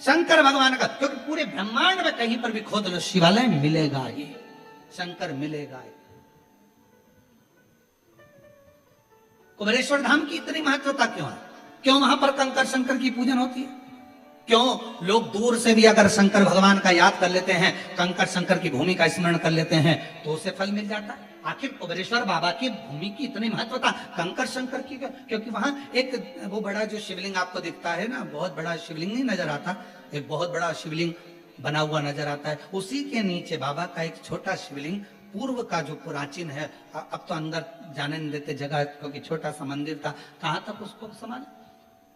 शंकर भगवान का, क्योंकि पूरे ब्रह्मांड में कहीं पर भी खोद लो शिवालय मिलेगा ही, शंकर मिलेगा ही। कुबेरेश्वर धाम की इतनी महत्वता क्यों है? क्यों वहां पर कंकर शंकर की पूजन होती है? क्यों लोग दूर से भी अगर शंकर भगवान का याद कर लेते हैं, कंकर शंकर की भूमि का स्मरण कर लेते हैं, तो उसे फल मिल जाता है? आखिर कुबेरेश्वर बाबा की भूमि की इतनी महत्वता कंकर शंकर की, क्योंकि वहां एक वो बड़ा जो शिवलिंग आपको दिखता है ना, बहुत बड़ा शिवलिंग नहीं नजर आता, एक बहुत बड़ा शिवलिंग बना हुआ नजर आता है, उसी के नीचे बाबा का एक छोटा शिवलिंग पूर्व का जो प्राचीन है, अब तो अंदर जाने नहीं देते जगह, क्योंकि छोटा सा मंदिर था, कहां तक उसको समान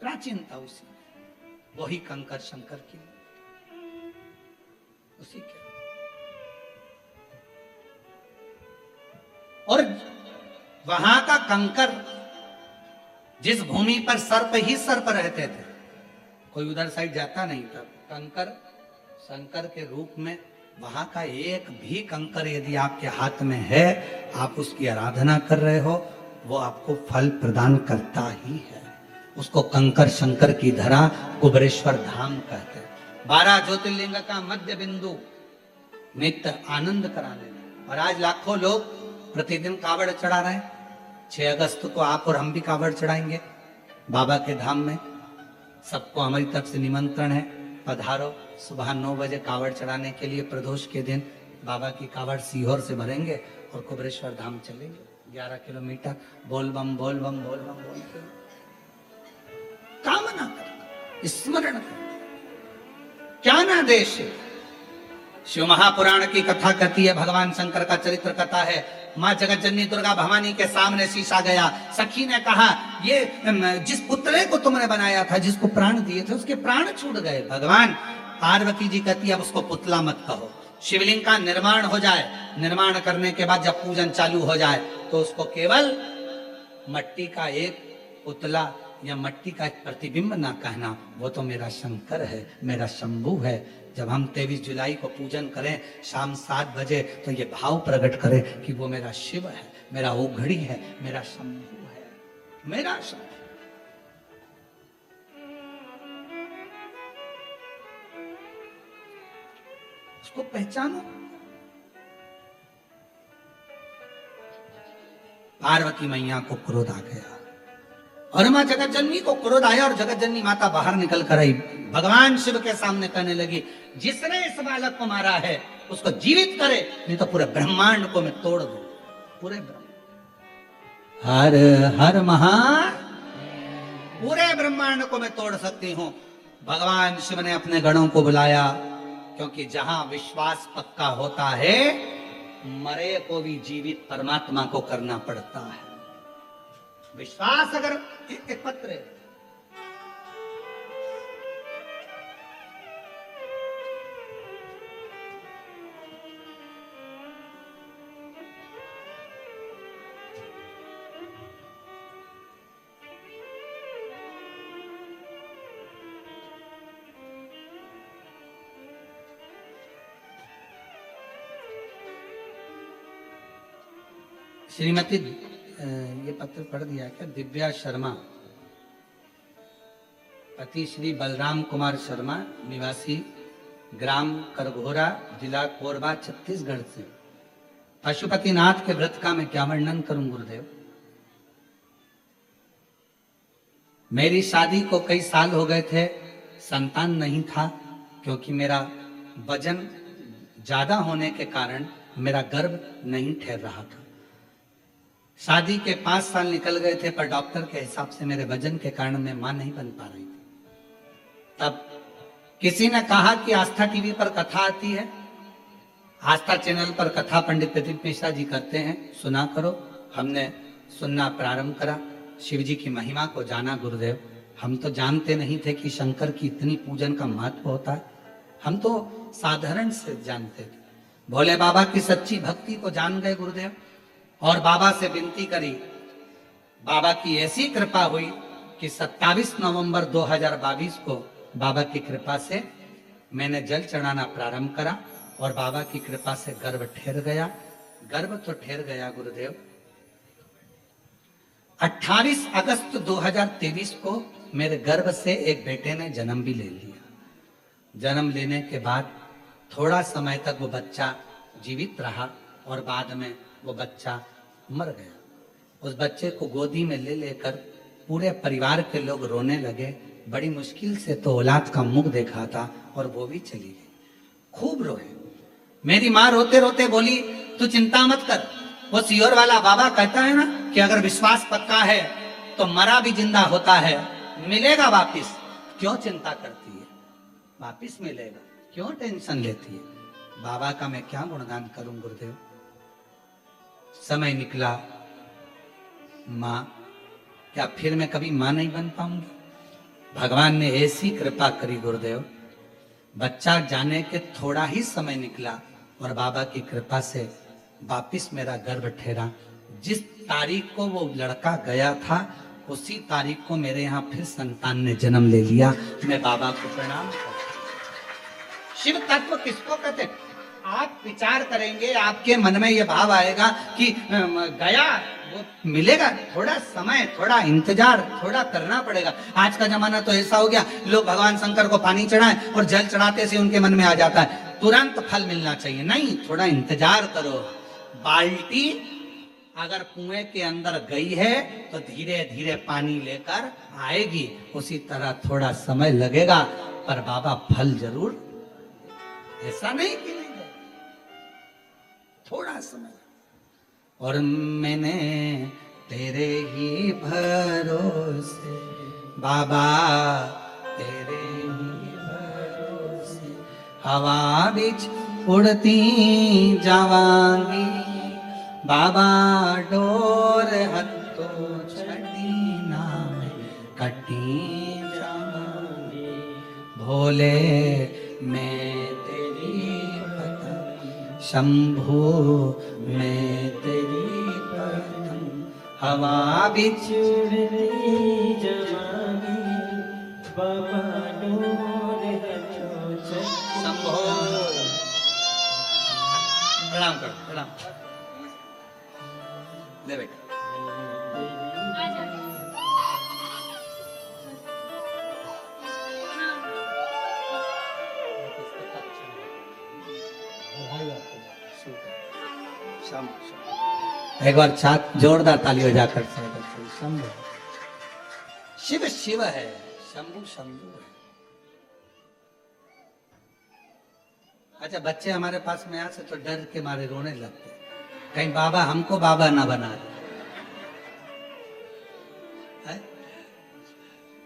प्राचीन था, उसी वही कंकर शंकर की, उसी के। और वहां का कंकर, जिस भूमि पर सर्प ही सर्प रहते थे, कोई उधर साइड जाता नहीं था, कंकर शंकर के रूप में वहां का एक भी कंकर यदि आपके हाथ में है, आप उसकी आराधना कर रहे हो, वो आपको फल प्रदान करता ही है। उसको कंकर शंकर की धरा कुबेरेश्वर धाम कहते हैं। 12 ज्योतिर्लिंग का मध्य बिंदु, नित्य आनंद कराने। और आज लाखों लोग प्रतिदिन कावड़ चढ़ा रहे हैं। 6 अगस्त को आप और हम भी कावड़ चढ़ाएंगे बाबा के धाम में। सबको हमारी तरफ से निमंत्रण है, पधारो। सुबह 9 बजे कावड़ चढ़ाने के लिए प्रदोष के दिन बाबा की कावड़ सीहोर से भरेंगे और कुबेरेश्वर धाम चलेंगे 11 किलोमीटर। बोल बम बोल बम बोल बम बोल के कामना कर, स्मरण कर, क्या ना देश। शिव महापुराण की कथा कहती है, भगवान शंकर का चरित्र कथा है। माँ जगत जननी दुर्गा भवानी के सामने शीशा गया। सखी ने कहा, ये जिस पुतले को तुमने बनाया था, जिसको प्राण दिए थे, उसके प्राण छूट गए। भगवान पार्वती जी कहती है, अब उसको पुतला मत कहो, शिवलिंग का निर्माण हो जाए। निर्माण करने के बाद जब पूजन चालू हो जाए, तो उसको केवल मट्टी का एक पुतला या मट्टी का एक प्रतिबिंब ना कहना, वो तो मेरा शंकर है, मेरा शंभू है। जब हम 23 जुलाई को पूजन करें शाम 7 बजे, तो ये भाव प्रकट करें कि वो मेरा शिव है, मेरा ओघड़ी है, मेरा शंभू है, मेरा शंभू। उसको पहचानो। पार्वती मैया को क्रोध आ गया और मां जगत जननी को क्रोध आया और जगत जननी माता बाहर निकल कर आई। भगवान शिव के सामने कहने लगी, जिसने इस बालक को मारा है उसको जीवित करे, नहीं तो पूरे ब्रह्मांड को मैं तोड़ दूं। पूरे हर हर महा, पूरे ब्रह्मांड को मैं तोड़ सकती हूं। भगवान शिव ने अपने गणों को बुलाया, क्योंकि जहां विश्वास पक्का होता है, मरे को भी जीवित परमात्मा को करना पड़ता है। विश्वास अगर एक पत्र है, श्रीमती ये पत्र पढ़ दिया क्या? दिव्या शर्मा, पति श्री बलराम कुमार शर्मा, निवासी ग्राम करघोरा, जिला कोरबा, छत्तीसगढ़ से। पशुपतिनाथ के व्रत का मैं क्या वर्णन करूं गुरुदेव। मेरी शादी को कई साल हो गए थे, संतान नहीं था, क्योंकि मेरा वजन ज्यादा होने के कारण मेरा गर्भ नहीं ठहर रहा था। शादी के 5 साल निकल गए थे, पर डॉक्टर के हिसाब से मेरे वजन के कारण मैं मां नहीं बन पा रही थी। तब किसी ने कहा कि आस्था टीवी पर कथा आती है, आस्था चैनल पर कथा पंडित प्रदीप मिश्रा जी करते हैं, सुना करो। हमने सुनना प्रारंभ करा, शिव जी की महिमा को जाना गुरुदेव। हम तो जानते नहीं थे कि शंकर की इतनी पूजन का महत्व होता है, हम तो साधारण से जानते थे। भोले बाबा की सच्ची भक्ति को जान गए गुरुदेव, और बाबा से विनती करी। बाबा की ऐसी कृपा हुई कि 27 नवंबर 2022 को बाबा की कृपा से मैंने जल चढ़ाना प्रारंभ करा, और बाबा की कृपा से गर्भ ठहर गया। गर्भ तो ठहर गया गुरुदेव। 28 अगस्त 2023 को मेरे गर्भ से एक बेटे ने जन्म भी ले लिया। जन्म लेने के बाद थोड़ा समय तक वो बच्चा जीवित रहा, और बाद में वो बच्चा मर गया। उस बच्चे को गोदी में ले लेकर पूरे परिवार के लोग रोने लगे। बड़ी मुश्किल से तो औलाद का मुख देखा था, और वो भी चली गई। खूब रोए। मेरी माँ रोते रोते बोली, तू चिंता मत कर, वो सियोर वाला बाबा कहता है ना कि अगर विश्वास पक्का है तो मरा भी जिंदा होता है, मिलेगा वापिस, क्यों चिंता करती है, वापिस मिलेगा, क्यों टेंशन लेती है। बाबा का मैं क्या गुणगान करूं गुरुदेव। समय निकला, माँ, क्या फिर मैं कभी माँ नहीं बन पाऊंगी? भगवान ने ऐसी कृपा करी गुरुदेव, बच्चा जाने के थोड़ा ही समय निकला, और बाबा की कृपा से वापिस मेरा गर्भ ठहरा। जिस तारीख को वो लड़का गया था, उसी तारीख को मेरे यहाँ फिर संतान ने जन्म ले लिया। मैं बाबा को प्रणाम करता हूं। शिव तत्व किसको कहते? आप विचार करेंगे, आपके मन में ये भाव आएगा कि गया वो मिलेगा, थोड़ा समय, थोड़ा इंतजार, थोड़ा करना पड़ेगा। आज का जमाना तो ऐसा हो गया, लोग भगवान शंकर को पानी चढ़ाएं और जल चढ़ाते से उनके मन में आ जाता है तुरंत फल मिलना चाहिए। नहीं, थोड़ा इंतजार करो। बाल्टी अगर कुएं के अंदर गई है तो धीरे धीरे पानी लेकर आएगी, उसी तरह थोड़ा समय लगेगा, पर बाबा फल जरूर। ऐसा नहीं कि नहीं, थोड़ा समय। और मैंने तेरे ही भरोसे बाबा, तेरे ही भरोसे हवा बिच उड़ती जावांगी, बाबा डोर हत्तो छड़ी नाम कटी जावांगी। भोले मैं तेरी पतंग, शंभू मैं तेरी पतंग, हवा बिच उड़ती जावांगी, बाबा डोर हत्तो छड़ी। शंभो प्रणाम करो, प्रणाम ले बेटा। एक बार छात जोरदार ताली हो जाकर शंभु। शिव शिव है, शंभु शंभु है। अच्छा, बच्चे हमारे पास में आते तो डर के मारे रोने लगते, कहीं बाबा हमको बाबा ना बना दे।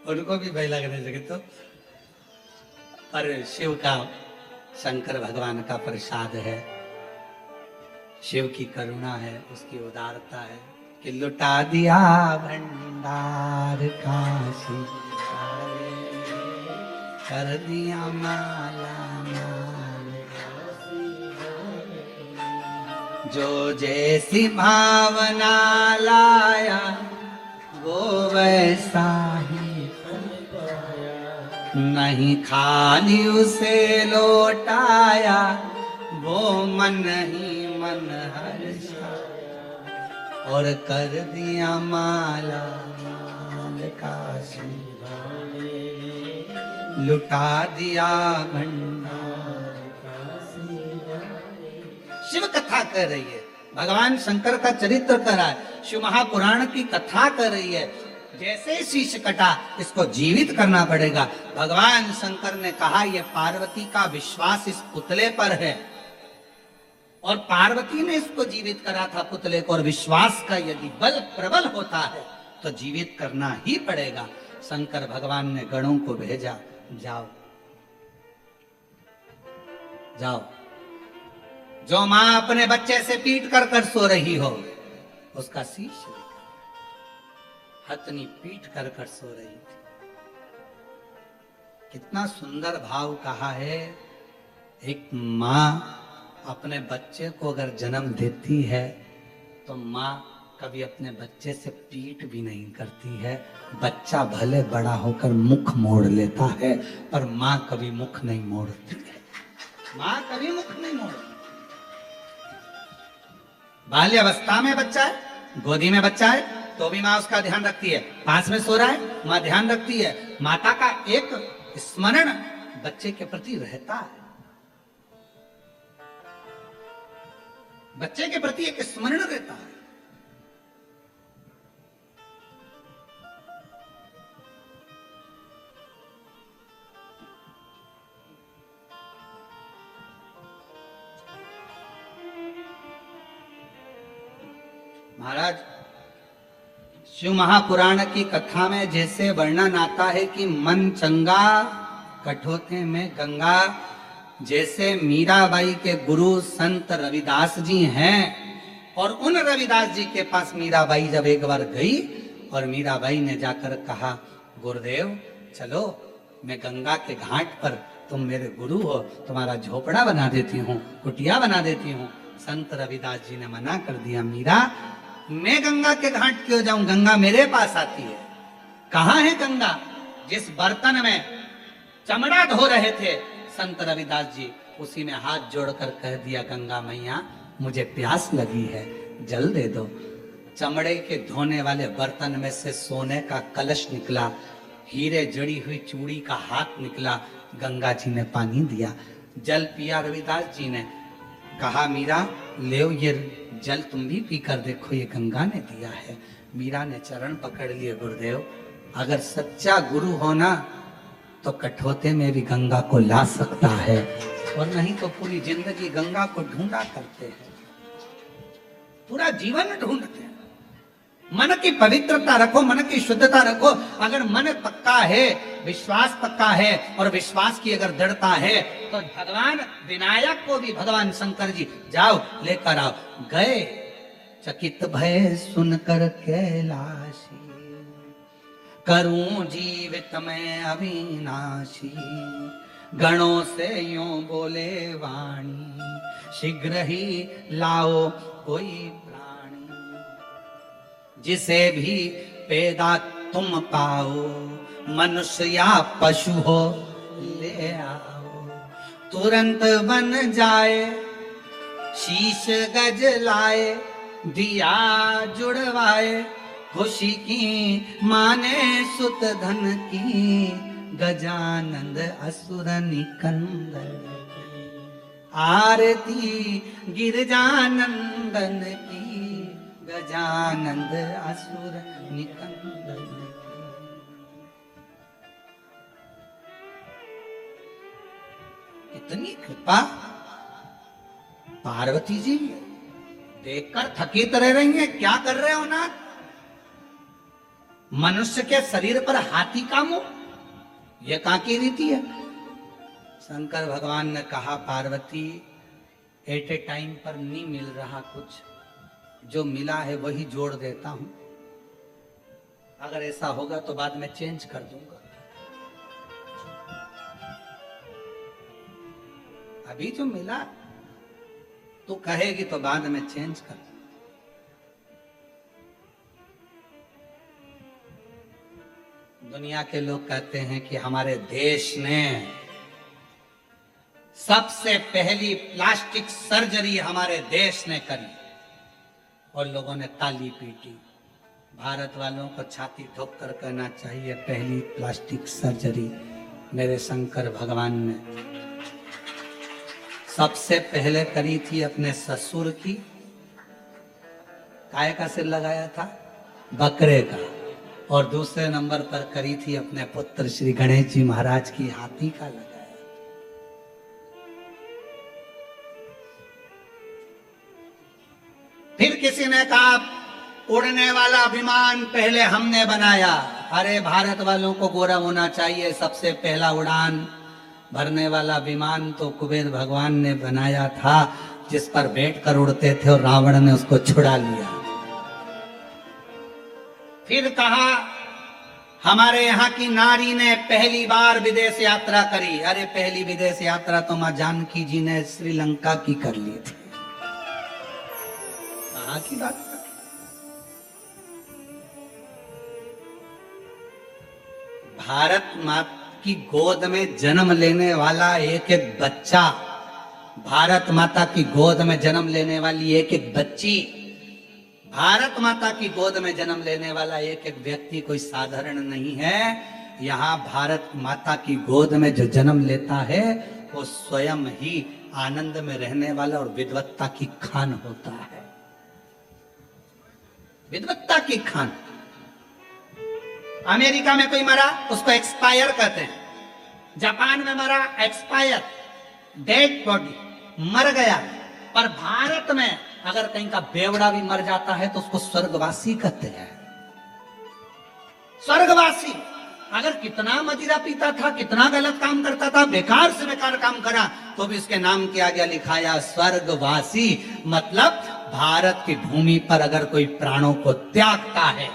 उनको भी भय लगने लगे। तो पर शिव का, शंकर भगवान का प्रसाद है, शिव की करुणा है, उसकी उदारता है कि लुटा दिया भंडार काशी, कर दिया माला माल, जो जैसी भावना लाया वो वैसा ही नहीं, खाली उसे लौटाया वो मन ही मन हर्षा। और कर दिया माला माल काशी, लुटा दिया भंडार काशी। शिव कथा कर रही है, भगवान शंकर का चरित्र कर रहा है, शिव महापुराण की कथा कर रही है। जैसे शीश कटा, इसको जीवित करना पड़ेगा। भगवान शंकर ने कहा यह पार्वती का विश्वास इस पुतले पर है, और पार्वती ने इसको जीवित करा था पुतले को, और विश्वास का यदि बल प्रबल होता है तो जीवित करना ही पड़ेगा। शंकर भगवान ने गणों को भेजा, जाओ जाओ, जो मां अपने बच्चे से पीट कर कर सो रही हो उसका शीश लेकर। हथनी पीट कर कर सो रही थी। कितना सुंदर भाव कहा है। एक मां अपने बच्चे को अगर जन्म देती है तो मां कभी अपने बच्चे से पीट भी नहीं करती है। बच्चा भले बड़ा होकर मुख मोड़ लेता है, पर मां कभी मुख नहीं मोड़ती है। मां कभी मुख नहीं मोड़ती। बाल्यावस्था में बच्चा है, गोदी में बच्चा है, तो भी मां उसका ध्यान रखती है। पास में सो रहा है, मां ध्यान रखती है। माता का एक स्मरण बच्चे के प्रति रहता है। बच्चे के प्रति एक स्मरण रहता है। महाराज, शिव महापुराण की कथा में जैसे वर्णन आता है कि मन चंगा कठोते में गंगा, जैसे मीराबाई के गुरु संत रविदास जी हैं, और उन रविदास जी के पास मीराबाई जब एक बार गई और मीराबाई ने जाकर कहा, गुरुदेव चलो, मैं गंगा के घाट पर, तुम मेरे गुरु हो, तुम्हारा झोपड़ा बना देती हूँ, कुटिया बना देती हूँ। संत रविदास जी ने मना कर दिया, मीरा मैं गंगा के घाट क्यों जाऊं, गंगा मेरे पास आती है। कहां है गंगा? जिस बर्तन में चमड़ा धो रहे थे संत रविदास जी, उसी में हाथ जोड़कर कह दिया, गंगा मैया मुझे प्यास लगी है, जल दे दो। चमड़े के धोने वाले बर्तन में से सोने का कलश निकला, हीरे जड़ी हुई चूड़ी का हाथ निकला, गंगा जी ने पानी दिया, जल पिया। रविदास जी ने कहा, मीरा ले ये जल, तुम भी पीकर देखो, ये गंगा ने दिया है। मीरा ने चरण पकड़ लिए, गुरुदेव अगर सच्चा गुरु होना तो कठोते में भी गंगा को ला सकता है, और नहीं तो पूरी जिंदगी गंगा को ढूंढा करते हैं, पूरा जीवन ढूंढते हैं। मन की पवित्रता रखो, मन की शुद्धता रखो। अगर मन पक्का है, विश्वास पक्का है, और विश्वास की अगर दृढ़ता है, तो भगवान विनायक को भी भगवान शंकर जी जाओ लेकर आओ। गए, चकित भय सुनकर कैलाशी, करूं जीवित में अविनाशी। गणों से यूं बोले वाणी, शीघ्र ही लाओ कोई प्राणी। जिसे भी पैदा तुम पाओ, मनुष्य या पशु हो ले आओ। तुरंत बन जाए शीश गज लाए, दिया जुड़वाए। खुशी की माने सुत धन की, गजानंद असुर निकंदन की। आरती गिरजानंदन की, गजानंद असुर निकंदन की। इतनी कृपा पार्वती जी देखकर थकित रह रही हैं। क्या कर रहे हो नाथ? मनुष्य के शरीर पर हाथी का मुंह, यह कहां की रीति है? शंकर भगवान ने कहा, पार्वती एट ए टाइम पर नहीं मिल रहा कुछ, जो मिला है वही जोड़ देता हूं। अगर ऐसा होगा तो बाद में चेंज कर दूंगा। अभी जो मिला तो कहेगी तो बाद में चेंज कर। दुनिया के लोग कहते हैं कि हमारे देश ने सबसे पहली प्लास्टिक सर्जरी हमारे देश ने करी, और लोगों ने ताली पीटी। भारत वालों को छाती ठोक कर कहना चाहिए, पहली प्लास्टिक सर्जरी मेरे शंकर भगवान ने सबसे पहले करी थी अपने ससुर की। काय का सिर लगाया था? बकरे का। और दूसरे नंबर पर करी थी अपने पुत्र श्री गणेश जी महाराज की, हाथी का लगाया। फिर किसी ने कहा उड़ने वाला विमान पहले हमने बनाया। अरे भारत वालों को गौरव होना चाहिए, सबसे पहला उड़ान भरने वाला विमान तो कुबेर भगवान ने बनाया था, जिस पर बैठ कर उड़ते थे और रावण ने उसको छुड़ा लिया। फिर कहा हमारे यहाँ की नारी ने पहली बार विदेश यात्रा करी। अरे पहली विदेश यात्रा तो मां जानकी जी ने श्रीलंका की कर ली थी। कहाँ की बात? भारत माँ की गोद में जन्म लेने वाला एक एक बच्चा, भारत माता की गोद में जन्म लेने वाली एक एक बच्ची, भारत माता की गोद में जन्म लेने वाला एक एक व्यक्ति कोई साधारण नहीं है। यहाँ भारत माता की गोद में जो जन्म लेता है वो स्वयं ही आनंद में रहने वाला और विद्वत्ता की खान होता है। विद्वत्ता की खान। अमेरिका में कोई मरा उसको एक्सपायर कहते हैं, जापान में मरा एक्सपायर, डेड बॉडी, मर गया। पर भारत में अगर कहीं का बेवड़ा भी मर जाता है तो उसको स्वर्गवासी कहते हैं। स्वर्गवासी। अगर कितना मदिरा पीता था, कितना गलत काम करता था, बेकार से बेकार काम करा, तो भी उसके नाम के आगे लिखाया स्वर्गवासी। मतलब भारत की भूमि पर अगर कोई प्राणों को त्यागता है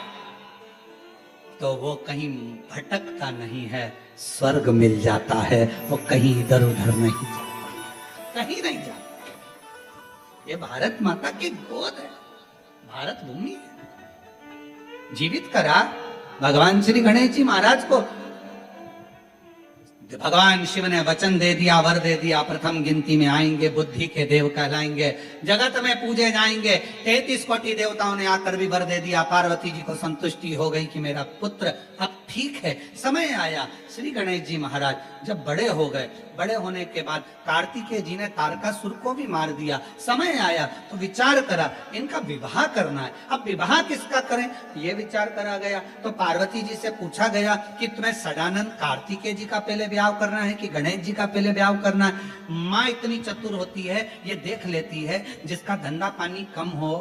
तो वो कहीं भटकता नहीं है, स्वर्ग मिल जाता है। वो कहीं इधर उधर नहीं जाता, कहीं नहीं जाता। ये भारत माता की गोद है, भारत भूमि है। जीवित करा भगवान श्री गणेश जी महाराज को। भगवान शिव ने वचन दे दिया, वर दे दिया, प्रथम गिनती में आएंगे, बुद्धि के देव कहलाएंगे, जगत में पूजे जाएंगे। 33 कोटि देवताओं ने आकर भी वर दे दिया। पार्वती जी को संतुष्टि हो गई कि मेरा पुत्र अब ठीक है। समय आया, श्री गणेश जी महाराज जब बड़े हो गए, बड़े होने के बाद कार्तिकेय जी ने तारकासुर को भी मार दिया। समय आया तो विचार करा इनका विवाह करना है। अब विवाह किसका करें, ये विचार करा गया। तो पार्वती जी से पूछा गया कि तुम्हें सदानंद कार्तिकेय जी का पहले ब्याह करना है कि गणेश जी का पहले ब्याह करना है। माँ इतनी चतुर होती है, ये देख लेती है जिसका धंधा पानी कम हो,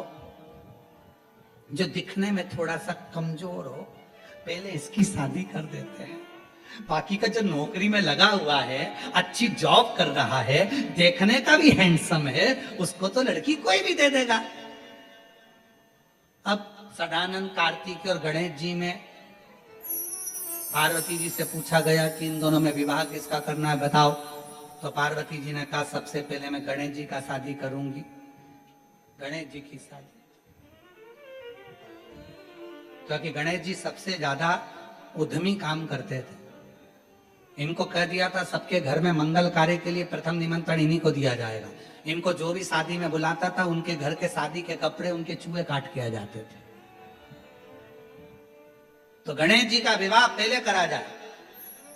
जो दिखने में थोड़ा सा कमजोर हो, पहले इसकी शादी कर देते हैं। बाकी का जो नौकरी में लगा हुआ है, अच्छी जॉब कर रहा है, देखने का भी हैंडसम है, उसको तो लड़की कोई भी दे देगा। अब सदानंद कार्तिक और गणेश जी में पार्वती जी से पूछा गया कि इन दोनों में विवाह किसका करना है, बताओ। तो पार्वती जी ने कहा सबसे पहले मैं गणेश जी का शादी करूंगी, गणेश जी की शादी। क्योंकि गणेश जी सबसे ज्यादा उद्यमी काम करते थे। इनको कह दिया था सबके घर में मंगल कार्य के लिए प्रथम निमंत्रण इन्हीं को दिया जाएगा। इनको जो भी शादी में बुलाता था, उनके घर के शादी के कपड़े उनके चूहे काट के आ जाते थे। तो गणेश जी का विवाह पहले करा जाए,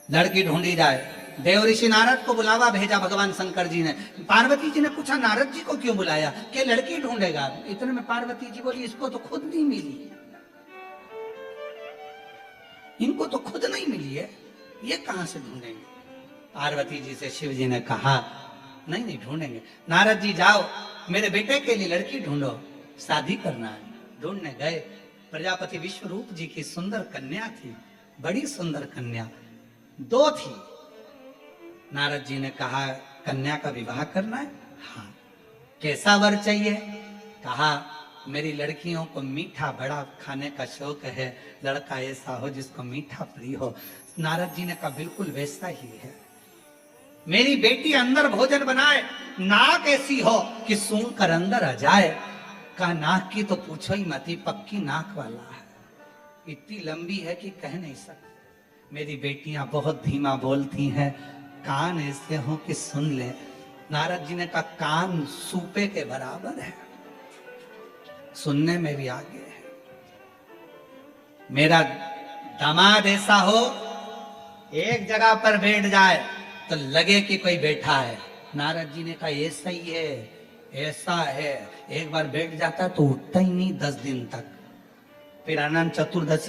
लड़की ढूंढी जाए। देव ऋषि नारद को बुलावा भेजा भगवान शंकर जी ने। पार्वती जी ने पूछा नारद जी को क्यों बुलाया, कि लड़की ढूंढेगा। इतने में पार्वती जी बोली इसको तो खुद नहीं मिली, इनको तो खुद नहीं मिली है, ये कहां से ढूंढेंगे। पार्वती जी से शिव जी ने कहा नहीं नहीं ढूंढेंगे। नारद जी जाओ मेरे बेटे के लिए लड़की ढूंढो, शादी करना है। ढूंढने गए, प्रजापति विश्वरूप जी की सुंदर कन्या थी, बड़ी सुंदर कन्या, 2 थी। नारद जी ने कहा कन्या का विवाह करना है, हाँ। कैसा वर चाहिए, कहा मेरी लड़कियों को मीठा बड़ा खाने का शौक है, लड़का ऐसा हो जिसको मीठा प्रिय हो। नारद जी ने कहा बिल्कुल वैसा ही है। मेरी बेटी अंदर भोजन बनाए, नाक ऐसी हो कि सूंघ कर अंदर आ जाए। कहा नाक की तो पूछो ही मत, पक्की नाक वाला है, इतनी लंबी है कि कह नहीं सकते। मेरी बेटियां बहुत धीमा बोलती हैं, कान ऐसे हो कि सुन ले। नारद जी ने कहा कान सूपे के बराबर है, सुनने में भी आगे है। मेरा दामाद ऐसा हो, एक जगह पर बैठ जाए तो लगे कि कोई बैठा है। नारद जी ने कहा ऐसा ही है, ऐसा है। एक बार बैठ जाता है तो उठता ही नहीं 10 दिन तक। फिर अनंत चतुर्दशी